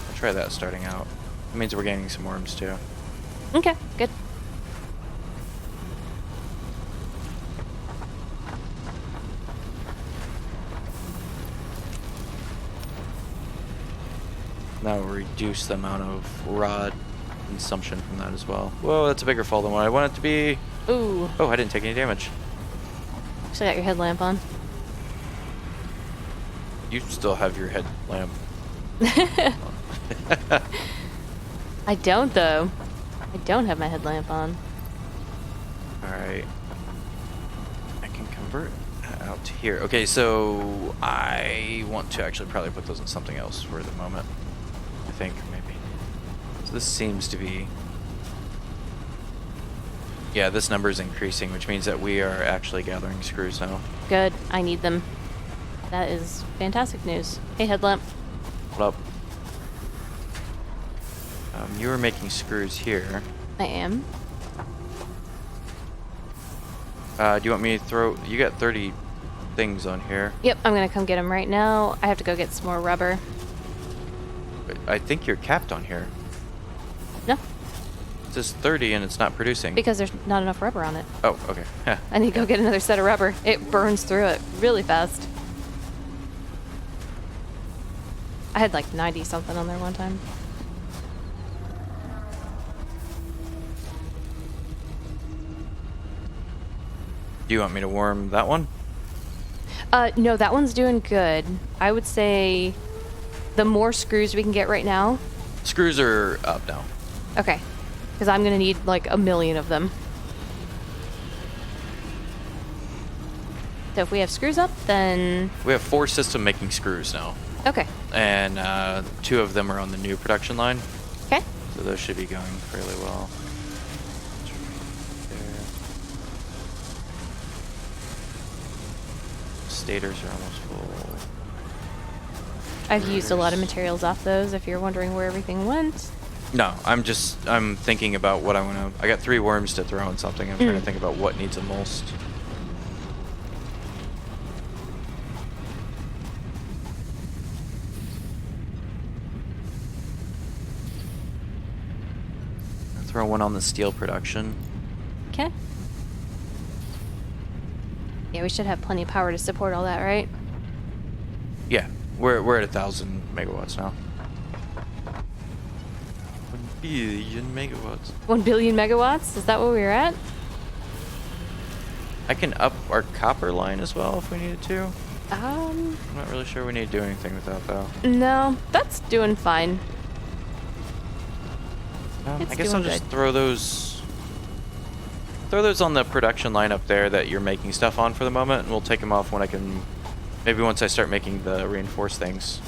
I'll try that starting out. That means we're gaining some worms too. Okay, good. That will reduce the amount of rod consumption from that as well. Whoa, that's a bigger fall than what I want it to be. Ooh. Oh, I didn't take any damage. Actually got your headlamp on. You still have your headlamp. I don't, though. I don't have my headlamp on. Alright. I can convert that out to here. Okay, so I want to actually probably put those in something else for the moment. I think, maybe. So this seems to be... Yeah, this number is increasing, which means that we are actually gathering screws now. Good. I need them. That is fantastic news. Hey, headlamp. What up? You were making screws here. I am. Do you want me to throw... You got 30 things on here. Yep, I'm gonna come get them right now. I have to go get some more rubber. I think you're capped on here. No, It says 30 and it's not producing. because there's not enough rubber on it. Oh, okay. Yeah. I need to go get another set of rubber. It burns through it really fast. I had like 90 something on there one time. Do you want me to warm that one? No, that one's doing good. I would say the more screws we can get right now. Screws are up now. Okay. Because I'm going to need like 1 million of them. So if we have screws up, then... We have 4 system making screws now. Okay. And 2 of them are on the new production line. Okay. So those should be going fairly well. stators are almost full. I've used a lot of materials off those, if you're wondering where everything went. No, I'm thinking about what I want to... I got 3 worms to throw in something. I'm trying to think about what needs the most. Throw one on the steel production. Okay. Yeah, we should have plenty of power to support all that, right? Yeah, we're at 1,000 megawatts now. 1 billion megawatts. 1 billion megawatts? Is that what we were at? I can up our copper line as well if we needed to. Um, I'm not really sure we need to do anything with that though. no, that's doing fine. It's I guess doing I'll just good. throw those on the production line up there that you're making stuff on for the moment, and we'll take them off when I can. Maybe once I start making the reinforced things,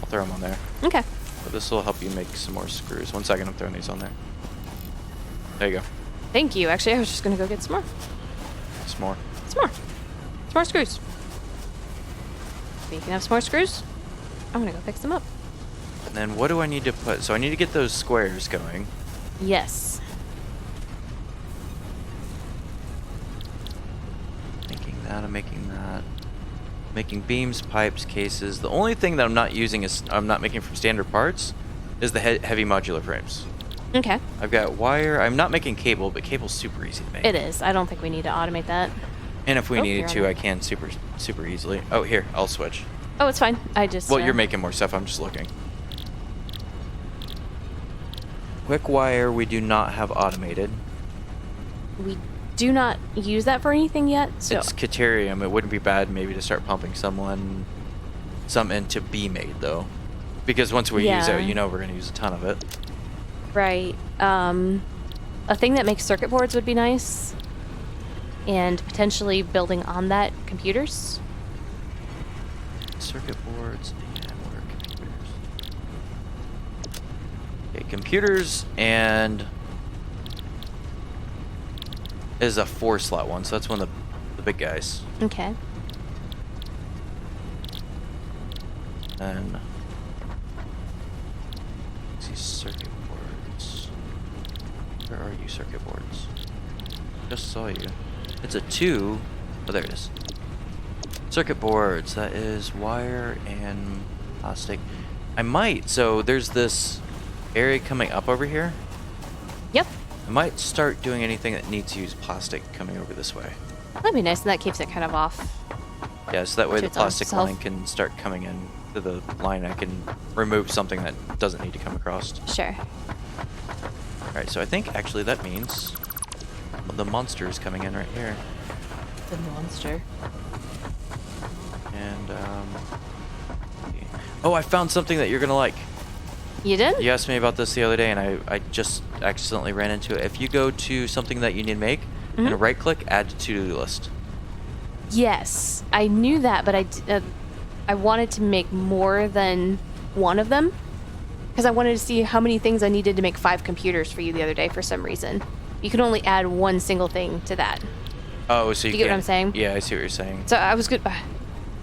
I'll throw them on there. Okay. But this will help you make some more screws. 1 second, I'm throwing these on there. There you go. Thank you. Actually, I was just gonna go get some more. Some more. Some more. Some more screws. Speaking of some more screws, I'm gonna go pick some up. And then what do I need to put? So I need to get those squares going. Yes. Making that, I'm making that. Making beams, pipes, cases. The only thing that I'm not using is, I'm not making from standard parts, is the heavy modular frames. Okay. I've got wire. I'm not making cable, but cable's super easy to make. It is. I don't think we need to automate that. And if we Oh, needed you're on to, it. I can super easily. Oh, here, I'll switch. Oh, it's fine. I just. Well, you're making more stuff. I'm just looking. Quick wire, we do not have automated. We do not use that for anything yet. So It's Caterium. It wouldn't be bad maybe to start pumping some in to be made, though. Because once we use Yeah. it, you know we're going to use a ton of it. right. A thing that makes circuit boards would be nice, and potentially building on that computers. Circuit boards and what are computers? Okay, computers and is a 4-slot one, so that's one of the big guys. Okay. And let's see, circuit boards. Where are you, circuit boards? Just saw you. It's a 2. Oh, there it is. Circuit boards. That is wire and plastic. I might. So there's this area coming up over here. Yep. I might start doing anything that needs to use plastic coming over this way. That'd be nice, and that keeps it kind of off. Yeah, so that way To the its own plastic self. line can start coming in to the line. I can remove something that doesn't need to come across. Sure. Alright, so I think actually that means the monster is coming in right here. The monster. And, oh, I found something that you're gonna like. You did? You asked me about this the other day, and I just accidentally ran into it. If you go to something that you need to make, Mhm. and right-click, add to to-do list. Yes, I knew that, but I wanted to make more than one of them because I wanted to see how many things I needed to make 5 computers for you the other day for some reason. You can only add one single thing to that. Oh, so you Do you get what can't- I'm saying? Yeah, I see what you're saying. So I was good. I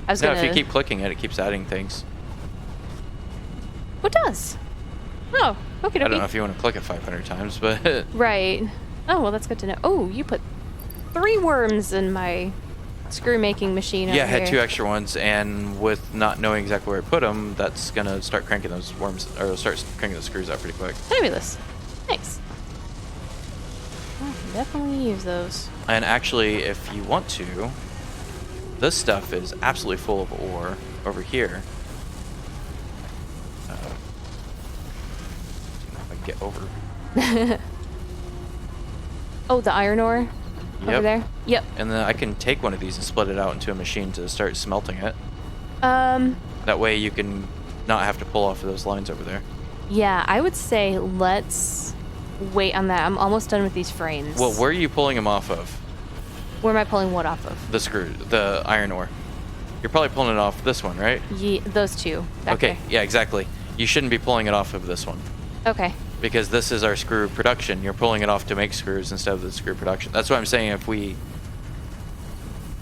was No, gonna. if you keep clicking it, it keeps adding things. What does? Oh, okay. I don't know if you want to click it 500 times, but Right. Oh well, that's good to know. Oh, you put 3 worms in my screw making machine. yeah, I over had 2 here. extra ones, and with not knowing exactly where I put them, that's gonna start cranking those worms, or start cranking those screws out pretty quick. Fabulous. Thanks. I can definitely use those. And actually, if you want to, this stuff is absolutely full of ore over here. If I can get over. Oh, the iron ore over Yep. there. Yep. And then I can take one of these and split it out into a machine to start smelting it. Um. That way you can not have to pull off of those lines over there. Yeah, I would say let's wait on that. I'm almost done with these frames. Well, where are you pulling them off of? Where am I pulling what off of? The iron ore. You're probably pulling it off this one, right? Those 2. Back Okay, yeah, exactly. You shouldn't be pulling it off of this one. there. Okay. Because this is our screw production. You're pulling it off to make screws instead of the screw production. That's what I'm saying. If we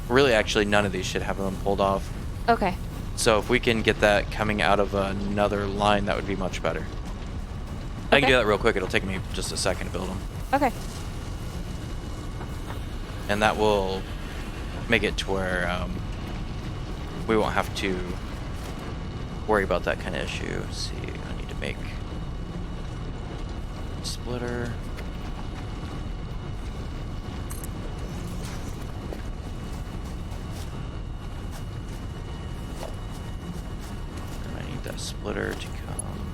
Really, actually, none of these should have them pulled off. Okay. So if we can get that coming out of another line, that would be much better. I can do that real quick. It'll take me just a second to build them. Okay. And that will make it to where we won't have to worry about that kind of issue. Let's see, I need to make a splitter. And I need that splitter to come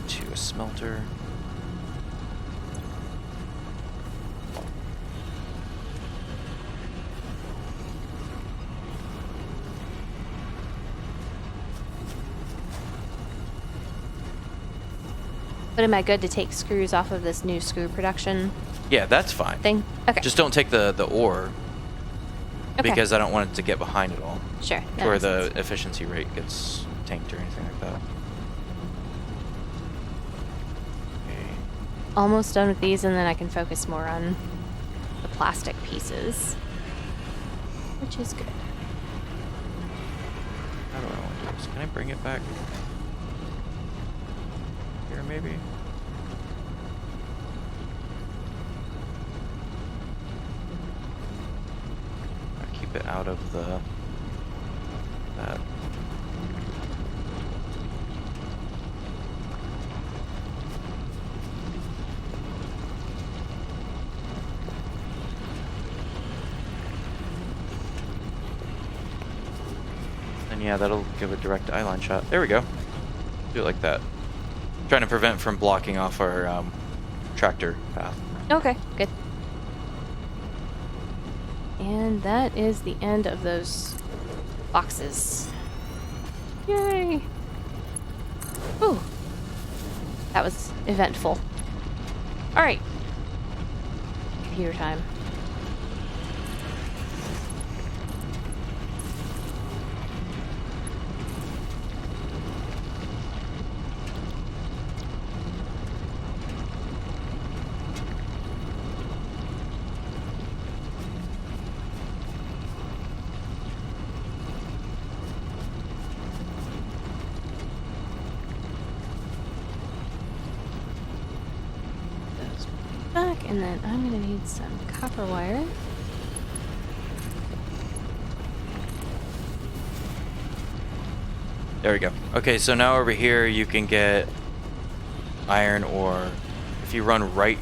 to a smelter. But am I good to take screws off of this new screw production Yeah, that's fine. thing? Okay. Just don't take the ore Okay. because I don't want it to get behind it all. Sure. that Where makes the sense. efficiency rate gets tanked or anything like that. Okay. Almost done with these, and then I can focus more on the plastic pieces, which is good. How do I want to do this? Can I bring it back? Here, maybe? I keep it out of that. And yeah, that'll give a direct eyeline shot. There we go. Do it like that. Trying to prevent from blocking off our tractor path. Okay, good. And that is the end of those boxes. Yay! Ooh. That was eventful. Alright. Computer time. Back, and then I'm gonna need some copper wire. There we go. Okay, so now over here you can get iron ore. If you run right,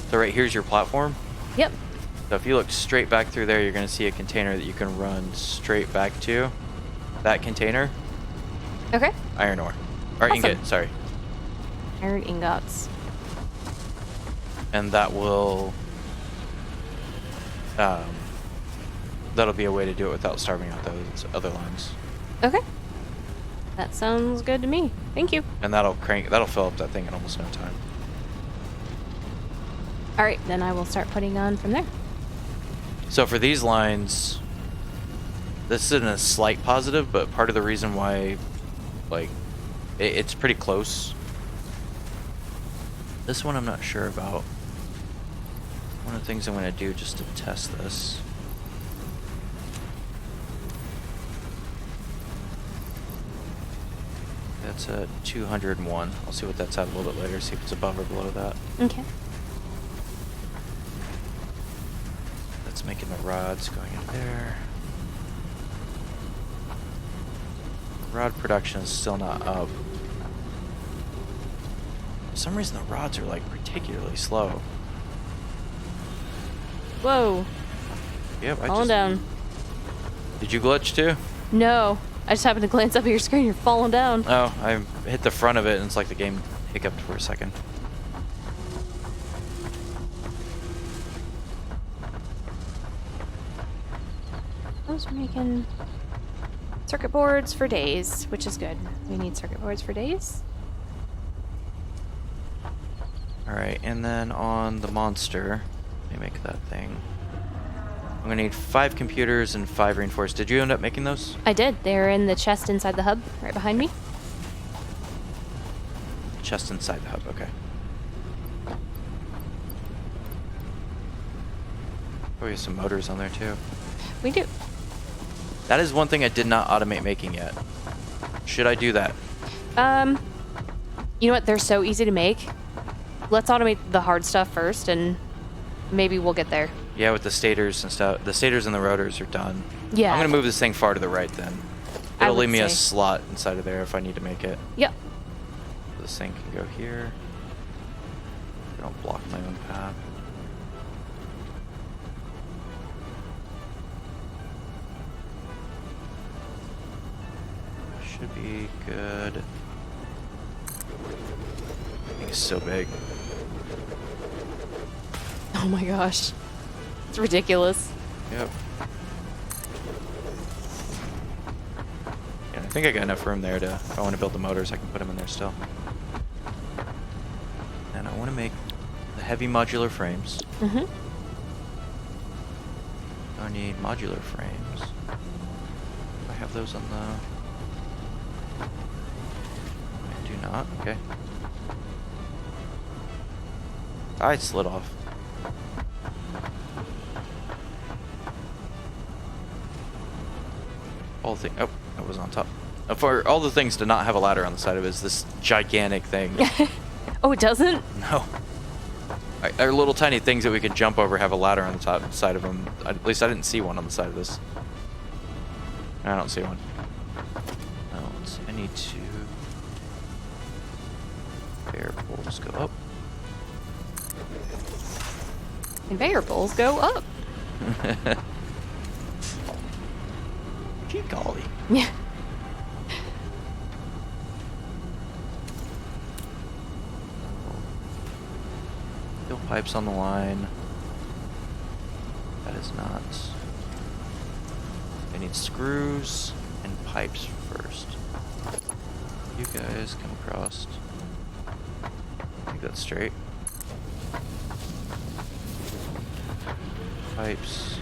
so right here's your platform. Yep. So if you look straight back through there, you're going to see a container that you can run straight back to. That container, Okay. iron ore. Or Awesome. ingot, sorry. Iron ingots. And that will, that'll be a way to do it without starving out those other lines. Okay. That sounds good to me. Thank you. And that'll fill up that thing in almost no time. Alright, then I will start putting on from there. So for these lines, this isn't a slight positive, but part of the reason why, like, it's pretty close. This one I'm not sure about. One of the things I'm going to do just to test this. That's a 201. I'll see what that's at a little bit later, see if it's above or below that. Okay. That's making the rods going in there. Rod production is still not up. For some reason the rods are like particularly slow. Whoa. Yep, Falling down. Did you glitch too? No. I just happened to glance up at your screen. You're falling down. Oh, I hit the front of it and it's like the game hiccuped for a second. Those are making circuit boards for days, which is good. We need circuit boards for days. Alright, and then on the monster, let me make that thing. I'm gonna need 5 computers and 5 reinforced. Did you end up making those? I did. They're in the chest inside the hub, right behind me. Chest inside the hub, okay. Oh, we have some motors on there too. We do. That is one thing I did not automate making yet. Should I do that? You know what? They're so easy to make. Let's automate the hard stuff first, and maybe we'll get there. Yeah, with the stators and stuff. The stators and the rotors are done. Yeah. I'm gonna move this thing far to the right then. I It'll would leave me a say. slot inside of there if I need to make it. Yep. This thing can go here. I don't block my own path. Should be good. It's so big. Oh my gosh. It's ridiculous. Yep. Yeah, I think I got enough room there to, if I want to build the motors, I can put them in there still. And I want to make the heavy modular frames. Mm-hmm. I need modular frames. Do I have those on the... I do not. Okay. I slid off. All the thing. Oh, that was on top. For all the things to not have a ladder on the side of it is this gigantic thing. Oh, it doesn't? No. Our little tiny things that we could jump over have a ladder on the top side of them. At least I didn't see one on the side of this. I don't see one. Oh, let's see. I need to... Conveyor poles go up. Conveyor poles go up. Gee golly. Yeah. Steel pipes on the line. That is not. I need screws and pipes first. You guys come across. I think that's straight. Pipes.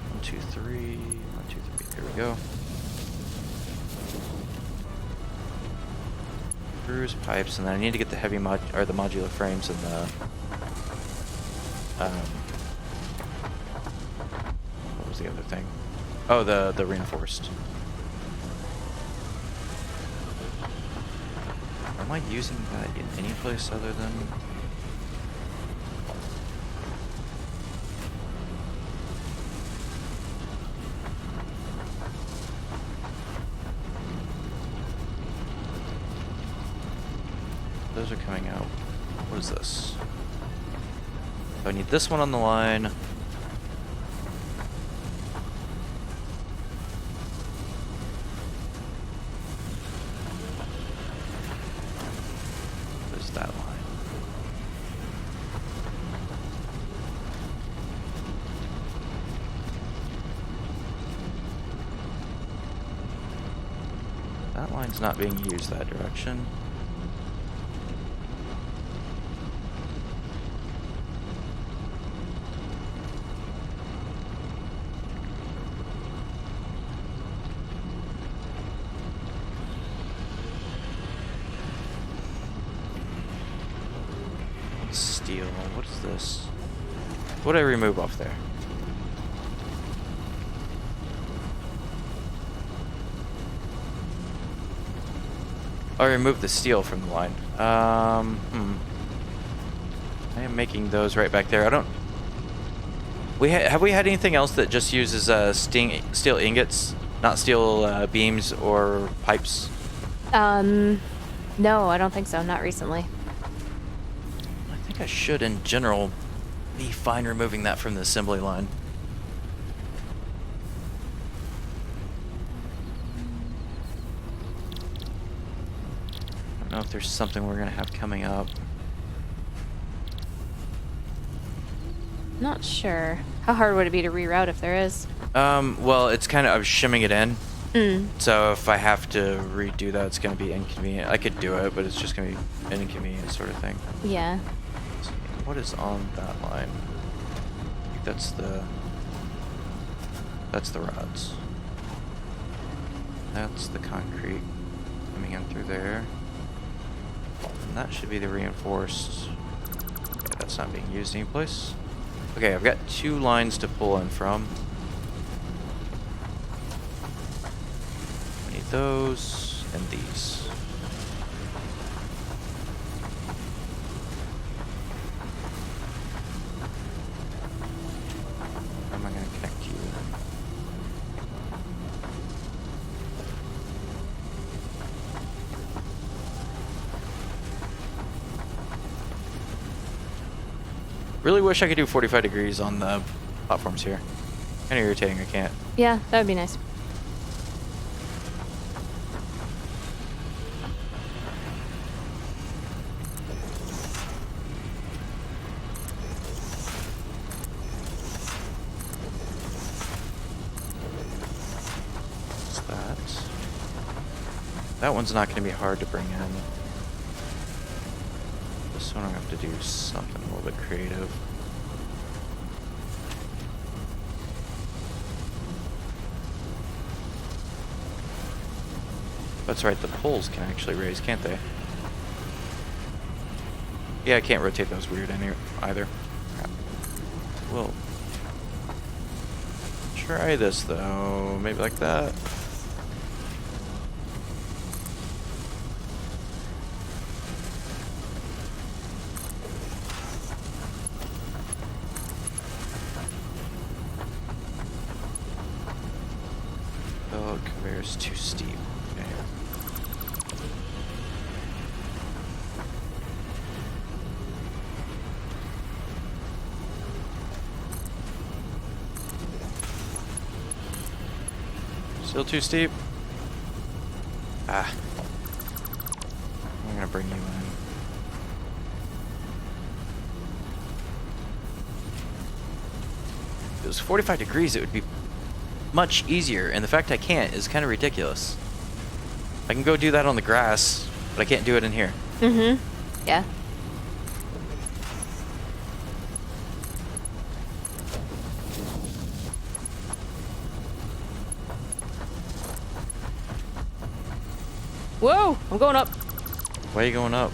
One, two, three. One, two, three. There we go. Screws, pipes, and then I need to get the heavy the modular frames and the what was the other thing? Oh, the reinforced. Am I using that in any place other than? Those are coming out. What is this? I need this one on the line. What is that line? That line's not being used that direction. Steel. What is this? What did I remove off there? Oh, I removed the steel from the line. I am making those right back there. I don't... have we had anything else that just uses steel ingots, not steel beams or pipes? No, I don't think so. Not recently. I think I should, in general, be fine removing that from the assembly line. I don't know if there's something we're gonna have coming up. Not sure. How hard would it be to reroute if there is? Well, it's kind of, I was shimming it in. Mm. So if I have to redo that, it's going to be inconvenient. I could do it, but it's just going to be an inconvenient sort of thing. Yeah. Let's see, what is on that line? I think that's the rods. That's the concrete. coming in through there. And that should be the reinforced. Okay, that's not being used anyplace. Okay, I've got 2 lines to pull in from. I need those and these. How am I going to connect you? Really wish I could do 45 degrees on the platforms here. Kind of irritating I can't. Yeah, that would be nice. What's that? That one's not going to be hard to bring in. This one I have to do something a little bit creative. That's right, the poles can actually raise, can't they? Yeah, I can't rotate those weird either. Crap. We'll try this though. Maybe like that. Oh, conveyor's too steep. Okay. Still too steep? Ah. I'm gonna bring you in. If it was 45 degrees, it would be much easier, and the fact I can't is kind of ridiculous. I can go do that on the grass, but I can't do it in here. Mm-hmm. Yeah. Whoa! I'm going up. Why are you going up?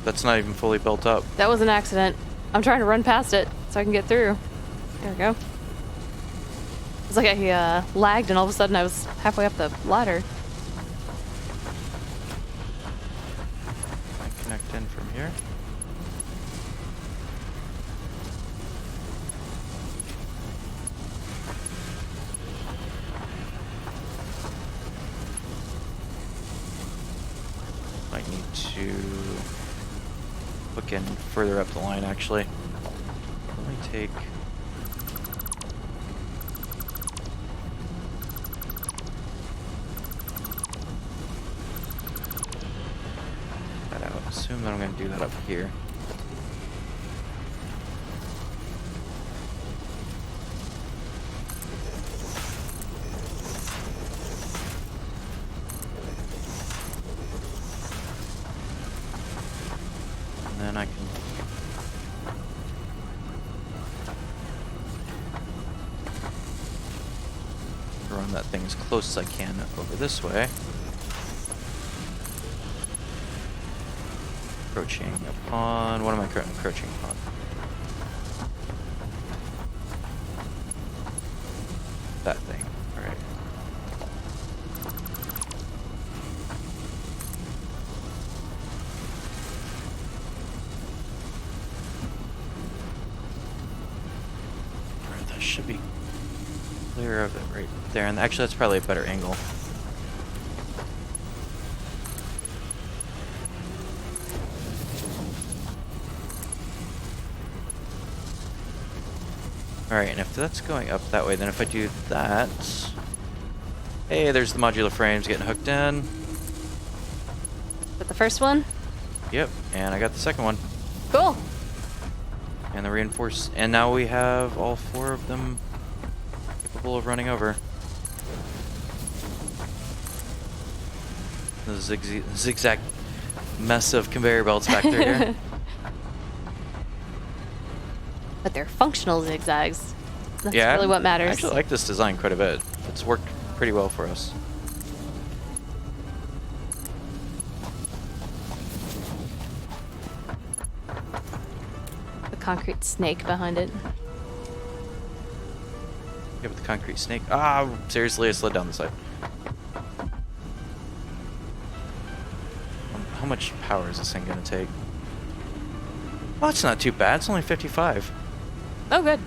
That's not even fully built up. That was an accident. I'm trying to run past it so I can get through. There we go. It's like I lagged and all of a sudden I was halfway up the ladder. I connect in from here. Might need to hook in further up the line actually. Let me take that out. Assume that I'm going to do that up here. And then I can run that thing as close as I can over this way. Encroaching upon... What am I encroaching upon? That thing. Alright. Alright, that should be clear of it right there. And actually, that's probably a better angle. Alright, and if that's going up that way, then if I do that... Hey, there's the modular frames getting hooked in. But the first one? Yep, and I got the second one. Cool. And the reinforced... And now we have all 4 of them capable of running over. The zigzag mess of conveyor belts back through here. But they're functional zigzags. That's Yeah, really what matters. I actually like this design quite a bit. It's worked pretty well for us. concrete snake behind it. Yeah, with the concrete snake. Ah, seriously, I slid down the side. How much power is this thing gonna take? Well, it's not too bad. It's only 55. Oh, good.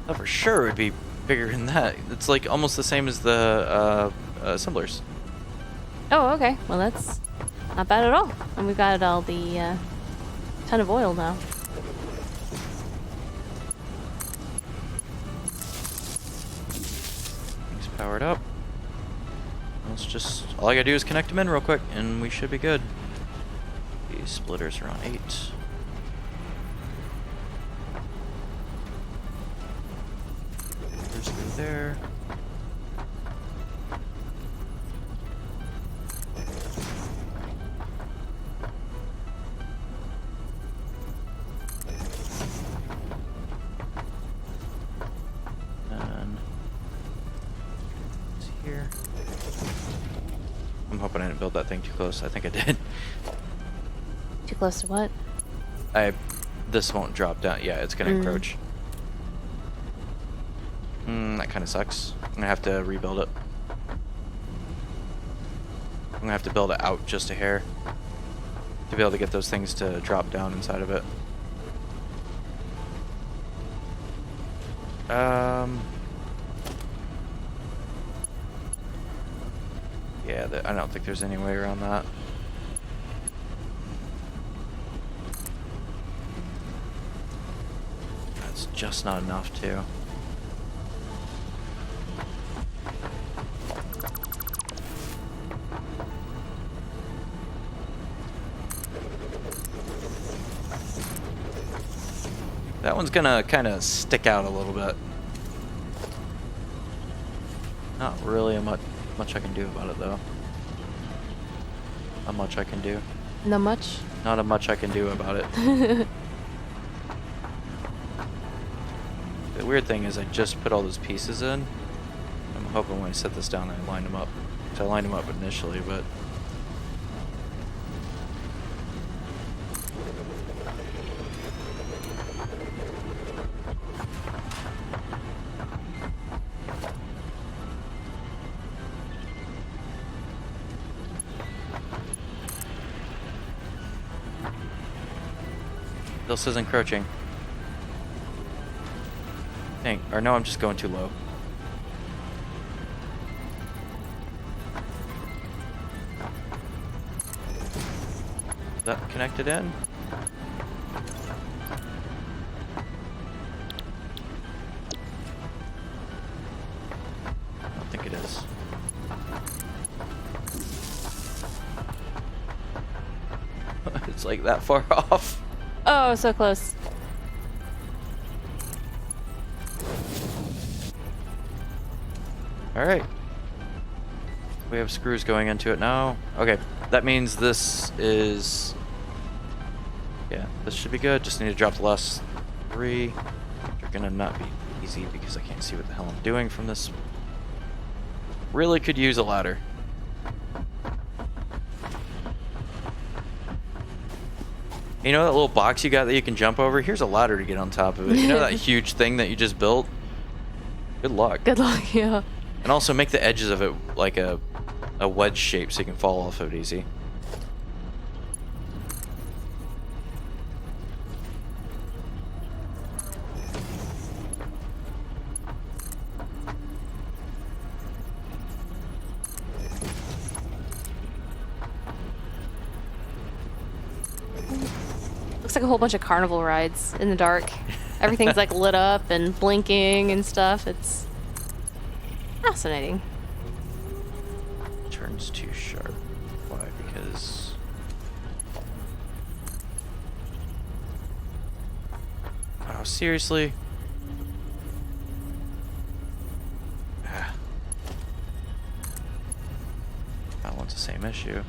Oh, for sure it would be bigger than that. It's like almost the same as the assemblers. Oh, okay. Well, that's not bad at all. And we've got all the ton of oil now. Things powered up. Let's just... all I gotta do is connect them in real quick, and we should be good. These splitters are on 8. There's go there. And it's here. I'm hoping I didn't build that thing too close. I think I did. Too close to what? This won't drop down. Yeah, it's gonna encroach. That kind of sucks. I'm gonna have to rebuild it. I'm gonna have to build it out just a hair to be able to get those things to drop down inside of it. Yeah, I don't think there's any way around that. That's just not enough, too. That one's gonna kind of stick out a little bit. Not really much I can do about it, though. Not much I can do. Not much? Not a much I can do about it. The weird thing is I just put all those pieces in. I'm hoping when I set this down I line them up. So I lined them up initially, but... this is encroaching. Dang, or no, I'm just going too low. Is that connected in? I don't think it is. It's like that far off. Oh, so close. All right. We have screws going into it now. Okay, that means this is... yeah, this should be good. Just need to drop the last 3. They're gonna not be easy because I can't see what the hell I'm doing from this. Really could use a ladder. You know that little box you got that you can jump over? Here's a ladder to get on top of it. You know that huge thing that you just built? Good luck. Good luck, yeah. And also make the edges of it like a wedge shape so you can fall off of it easy. Looks like a whole bunch of carnival rides in the dark. Everything's like lit up and blinking and stuff. It's fascinating. Turns too sharp. Why? Because... oh, seriously? Ah. That one's the same issue.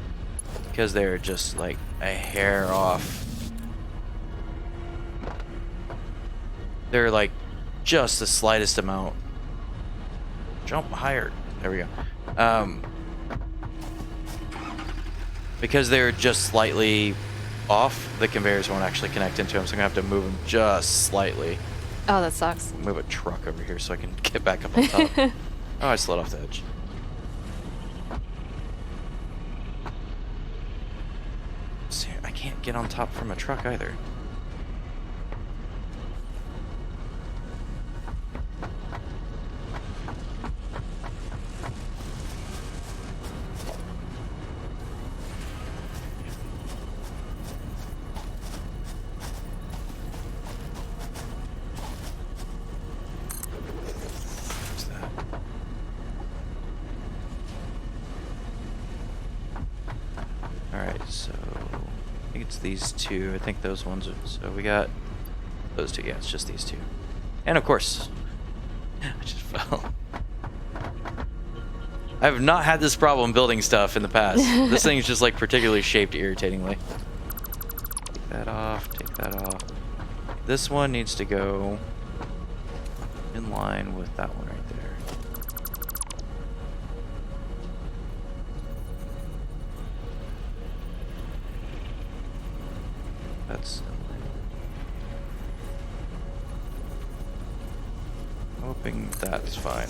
Because they're just like a hair off. They're like just the slightest amount. Jump higher. There we go. Because they're just slightly off, the conveyors won't actually connect into them, so I'm gonna have to move them just slightly. Oh, that sucks. Move a truck over here so I can get back up on top. Oh, I slid off the edge. See, I can't get on top from a truck either. Alright, so I think it's these two. I think those ones are, so we got those two. Yeah, it's just these two. And of course, I just fell. I have not had this problem building stuff in the past. This thing's just like particularly shaped irritatingly. Take that off, take that off. This one needs to go in line with that one right there. That's hoping that's fine.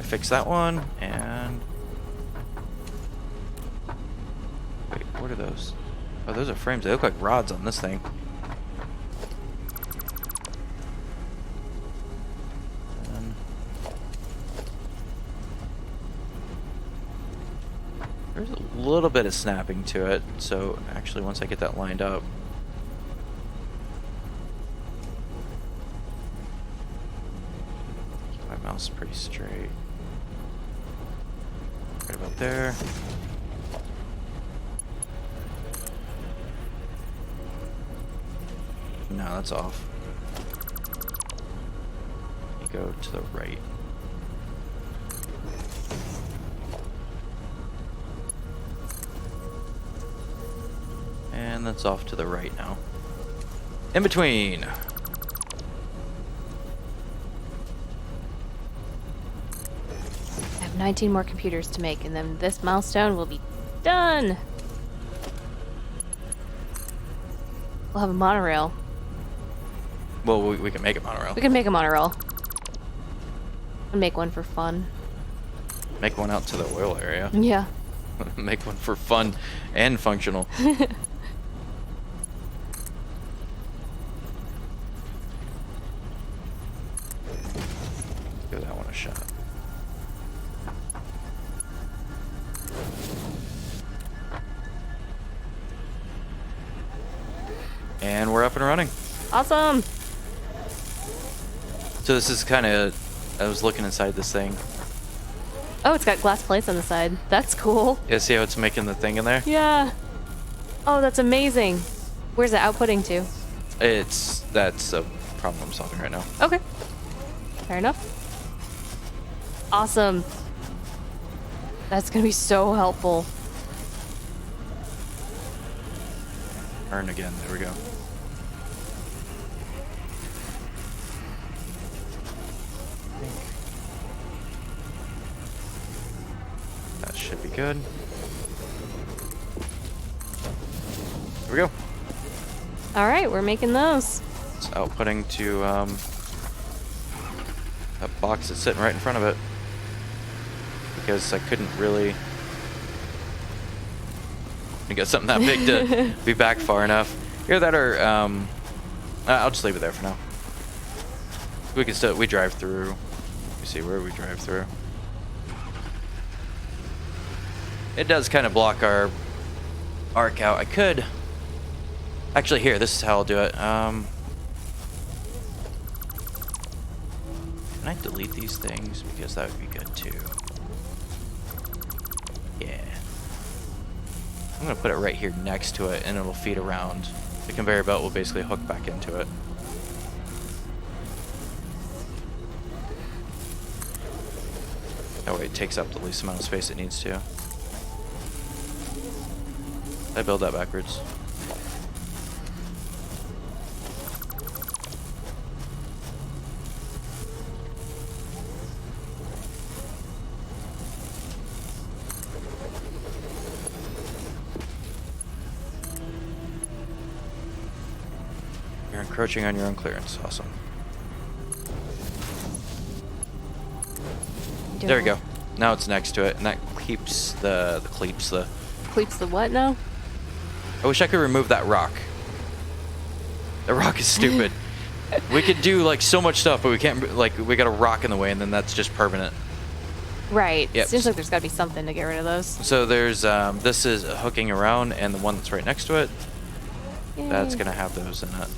Fix that one, and wait, what are those? Oh, those are frames. They look like rods on this thing. And there's a little bit of snapping to it, so actually once I get that lined up, keep my mouse pretty straight. Right about there. No, that's off. You go to the right. And that's off to the right now. In between. I have 19 more computers to make, and then this milestone will be done. We'll have a monorail. Well, we can make a monorail. We can make a monorail. And make one for fun. Make one out to the oil area. Yeah. Make one for fun and functional. Give that one a shot. And we're up and running. Awesome. So this is kind of, I was looking inside this thing. Oh, it's got glass plates on the side. That's cool. Yeah, see how it's making the thing in there? Yeah. Oh, that's amazing. Where's it outputting to? That's a problem I'm solving right now. Okay. Fair enough. Awesome. That's gonna be so helpful. Turn again, there we go. That should be good. Here we go. All right, we're making those. It's outputting to that box that's sitting right in front of it. Because I couldn't really get something that big to be back far enough. Either that or I'll just leave it there for now. We can still drive through. Let me see where we drive through. It does kind of block our arc out. I could actually here. This is how I'll do it. Can I delete these things because that would be good too? Yeah. I'm gonna put it right here next to it, and it'll feed around. The conveyor belt will basically hook back into it. That way it takes up the least amount of space it needs to. I build that backwards. You're encroaching on your own clearance. Awesome. There we go. Now it's next to it, and that keeps the Cleeps the what now? I wish I could remove that rock. The rock is stupid. We could do like so much stuff, but we can't. Like we got a rock in the way, and then that's just permanent. Right. Yep. Seems like there's got to be something to get rid of those. So there's this is hooking around, and the one that's right next to it, that's Yay. gonna have those in it.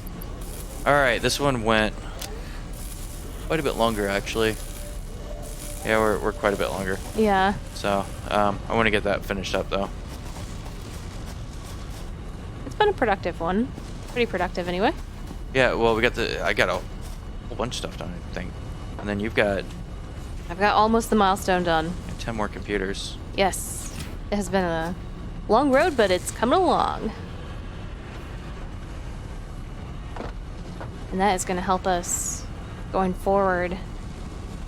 All right, this one went quite a bit longer actually. Yeah, we're quite a bit longer. Yeah. So I want to get that finished up though. It's been a productive one. Pretty productive anyway. Yeah, well, I got a whole bunch of stuff done, I think. And then you've got I've got almost the milestone done. 10 more computers. Yes. It has been a long road, but it's coming along. And that is going to help us going forward.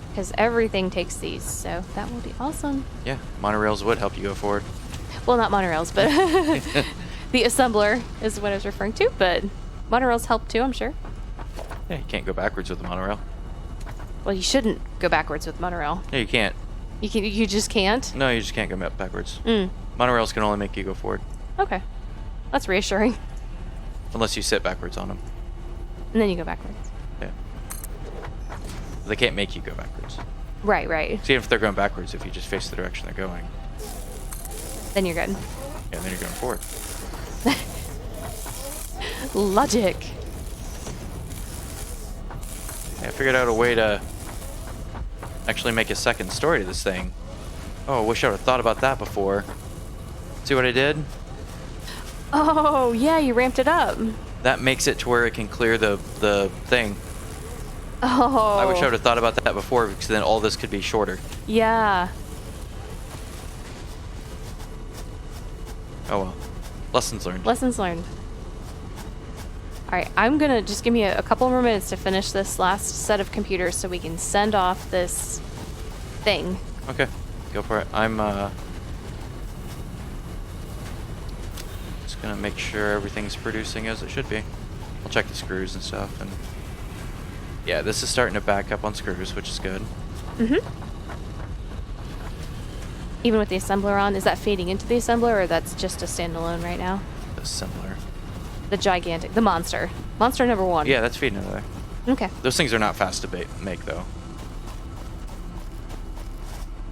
Because everything takes these, so that will be awesome. Yeah, monorails would help you go forward. Well, not monorails, but the assembler is what I was referring to, but monorails help too, I'm sure. Yeah, you can't go backwards with the monorail. Well, you shouldn't go backwards with monorail. Yeah, you can't. You just can't? No, you just can't go backwards. Mm. Monorails can only make you go forward. Okay. That's reassuring. Unless you sit backwards on them. And then you go backwards. Yeah. They can't make you go backwards. Right, right. See, if they're going backwards, if you just face the direction they're going. Then you're good. Yeah, then you're going forward. Logic. Yeah, I figured out a way to actually make a second story to this thing. Oh, I wish I would have thought about that before. See what I did? Oh, yeah, you ramped it up. That makes it to where it can clear the thing. Oh. I wish I would have thought about that before, because then all this could be shorter. Yeah. Oh well. Lessons learned. Lessons learned. Alright, I'm gonna just give me a couple more minutes to finish this last set of computers so we can send off this thing. Okay, go for it. I'm just gonna make sure everything's producing as it should be. I'll check the screws and stuff, and yeah, this is starting to back up on screws, which is good. Mm-hmm. Even with the assembler on, is that feeding into the assembler, or that's just a standalone right now? The assembler. The gigantic, the monster. Monster number one. Yeah, that's feeding into there. Okay. Those things are not fast to make, though.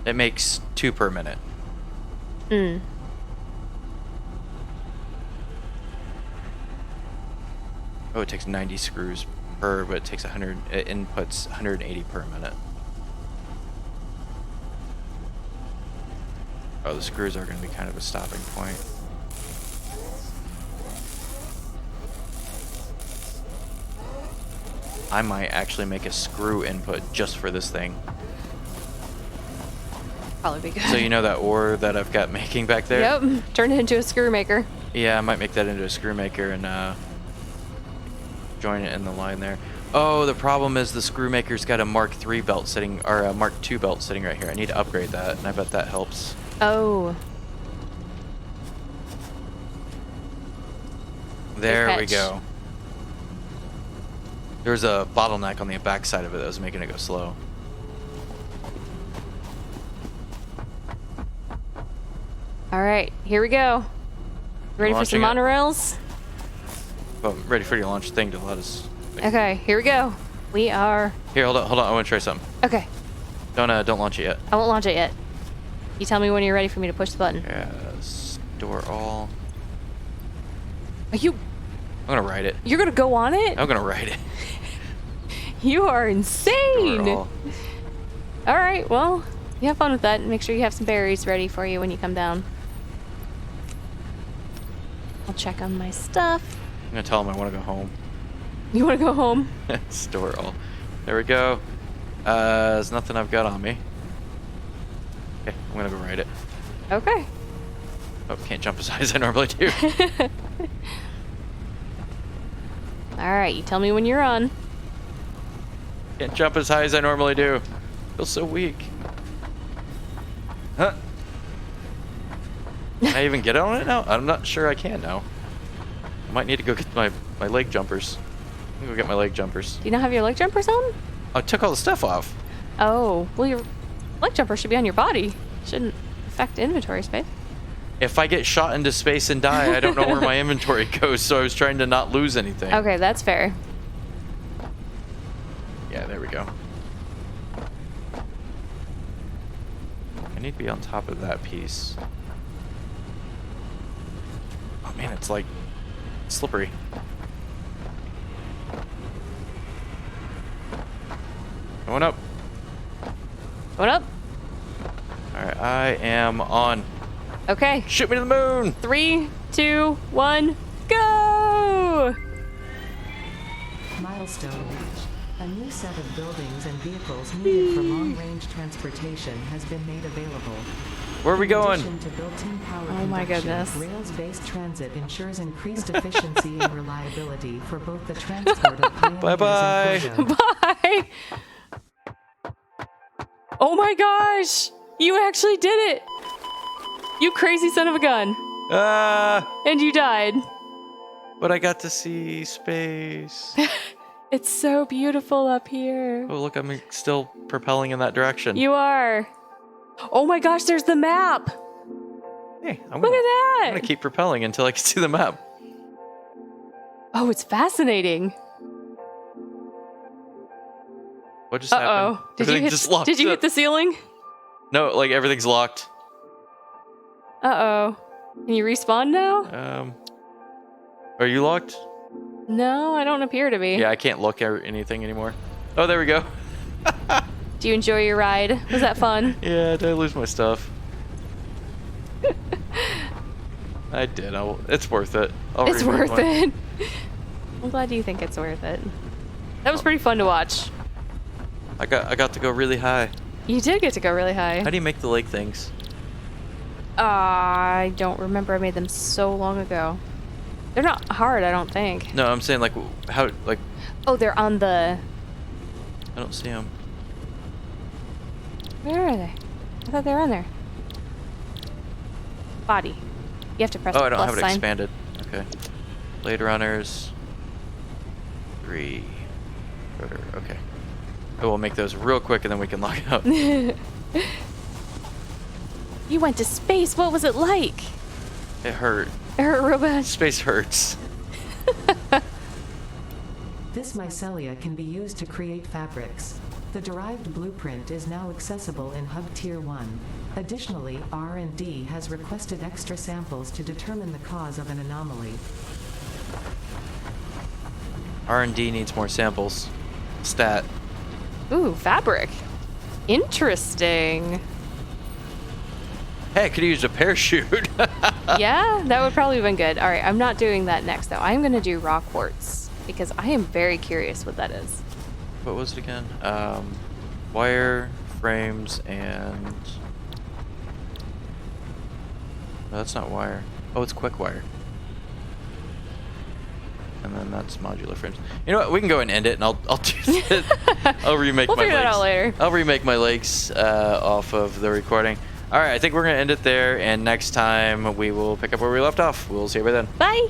It makes 2 per minute. Mm. Oh, it takes 90 screws per, but it takes 100. It inputs 180 per minute. Oh, the screws are going to be kind of a stopping point. I might actually make a screw input just for this thing. Probably be good. So you know that ore that I've got making back there? Yep. Turn it into a screw maker. Yeah, I might make that into a screw maker and join it in the line there. Oh, the problem is the screw maker's got a Mark III belt sitting, or a Mark II belt sitting right here. I need to upgrade that, and I bet that helps. Oh. There we catch. go. There was a bottleneck on the back side of it that was making it go slow. All right, here we go. Ready for some Launching it. monorails? Well, I'm ready for you to launch the thing to let us... Okay, here we go. We are... Here, hold on, I want to try something. Okay, Don't launch it yet. I won't launch it yet. You tell me when you're ready for me to push the button. Yeah, store all. Are you... I'm gonna ride it. You're gonna go on it? I'm gonna ride it. You are insane! Store all. All right, well, you have fun with that. Make sure you have some berries ready for you when you come down. I'll check on my stuff. I'm gonna tell him I want to go home. You want to go home? Store all. There we go. There's nothing I've got on me. Okay, I'm gonna go ride it. Okay. Oh, can't jump as high as I normally do. All right, you tell me when you're on. Can't jump as high as I normally do. Feel so weak. Huh? Can I even get on it now? I'm not sure I can now. I might need to go get my leg jumpers. me go get my leg jumpers. Do you not have your leg jumpers on? I took all the stuff off. Oh, well, your leg jumper should be on your body. Shouldn't affect inventory space. If I get shot into space and die, I don't know where my inventory goes, so I was trying to not lose anything. Okay, that's fair. Yeah, there we go. I need to be on top of that piece. Oh man, it's like slippery. Going up. Going up. Alright, I am on. Okay. Shoot me to the moon! 3, 2, 1, go! Milestone reached. A new set of buildings and vehicles needed for long-range transportation has been made available. Where are we In going? addition to built-in power Oh my conduction, goodness. Rails-based transit ensures increased efficiency and reliability for both the transport of pioneers Bye-bye. and cargo. Bye! Oh my gosh! You actually did it! You crazy son of a gun. And you died. But I got to see space. It's so beautiful up here. Oh, look, I'm still propelling in that direction. You are. Oh my gosh, there's the map. Hey, I'm Look gonna, at that. I'm gonna keep propelling until I can see the map. Oh, it's fascinating. What just happened? Uh-oh. Everything just locked Did you up. hit the ceiling? No, like everything's locked. Uh-oh. Can you respawn now? Are you locked? No, I don't appear to be. Yeah, I can't look at anything anymore. Oh, there we go. Do you enjoy your ride? Was that fun? Yeah, did I lose my stuff? I did. It's worth it. It's worth it. I'm glad you think it's worth it. That was pretty fun to watch. I got to go really high. You did get to go really high. How do you make the lake things? I don't remember. I made them so long ago. They're not hard, I don't think. No, I'm saying like how like Oh, they're on the... I don't see them. Where are they? I thought they were on there. Body. You have to press Oh, the I don't plus have it sign. expanded. Okay. Blade Runners. 3. Rotor. Okay. Oh, we'll make those real quick and then we can lock out. You went to space. What was it like? It hurt. It hurt real bad. Space hurts. This mycelia can be used to create fabrics. The derived blueprint is now accessible in Hub Tier 1. Additionally, R&D has requested extra samples to determine the cause of an anomaly. R&D needs more samples. Stat. Ooh, fabric. Interesting. Hey, I could have used a parachute. Yeah, that would probably have been good. All right, I'm not doing that next, though. I'm going to do rock quartz because I am very curious what that is. What was it again? Wire, frames, and... No, that's not wire. Oh, it's quick wire. And then that's modular frames. You know what? We can go and end it, and I'll do it. I'll remake We'll my figure legs. that out later. I'll remake my legs off of the recording. All right, I think we're gonna end it there, and next time we will pick up where we left off. We'll see you by then. Bye.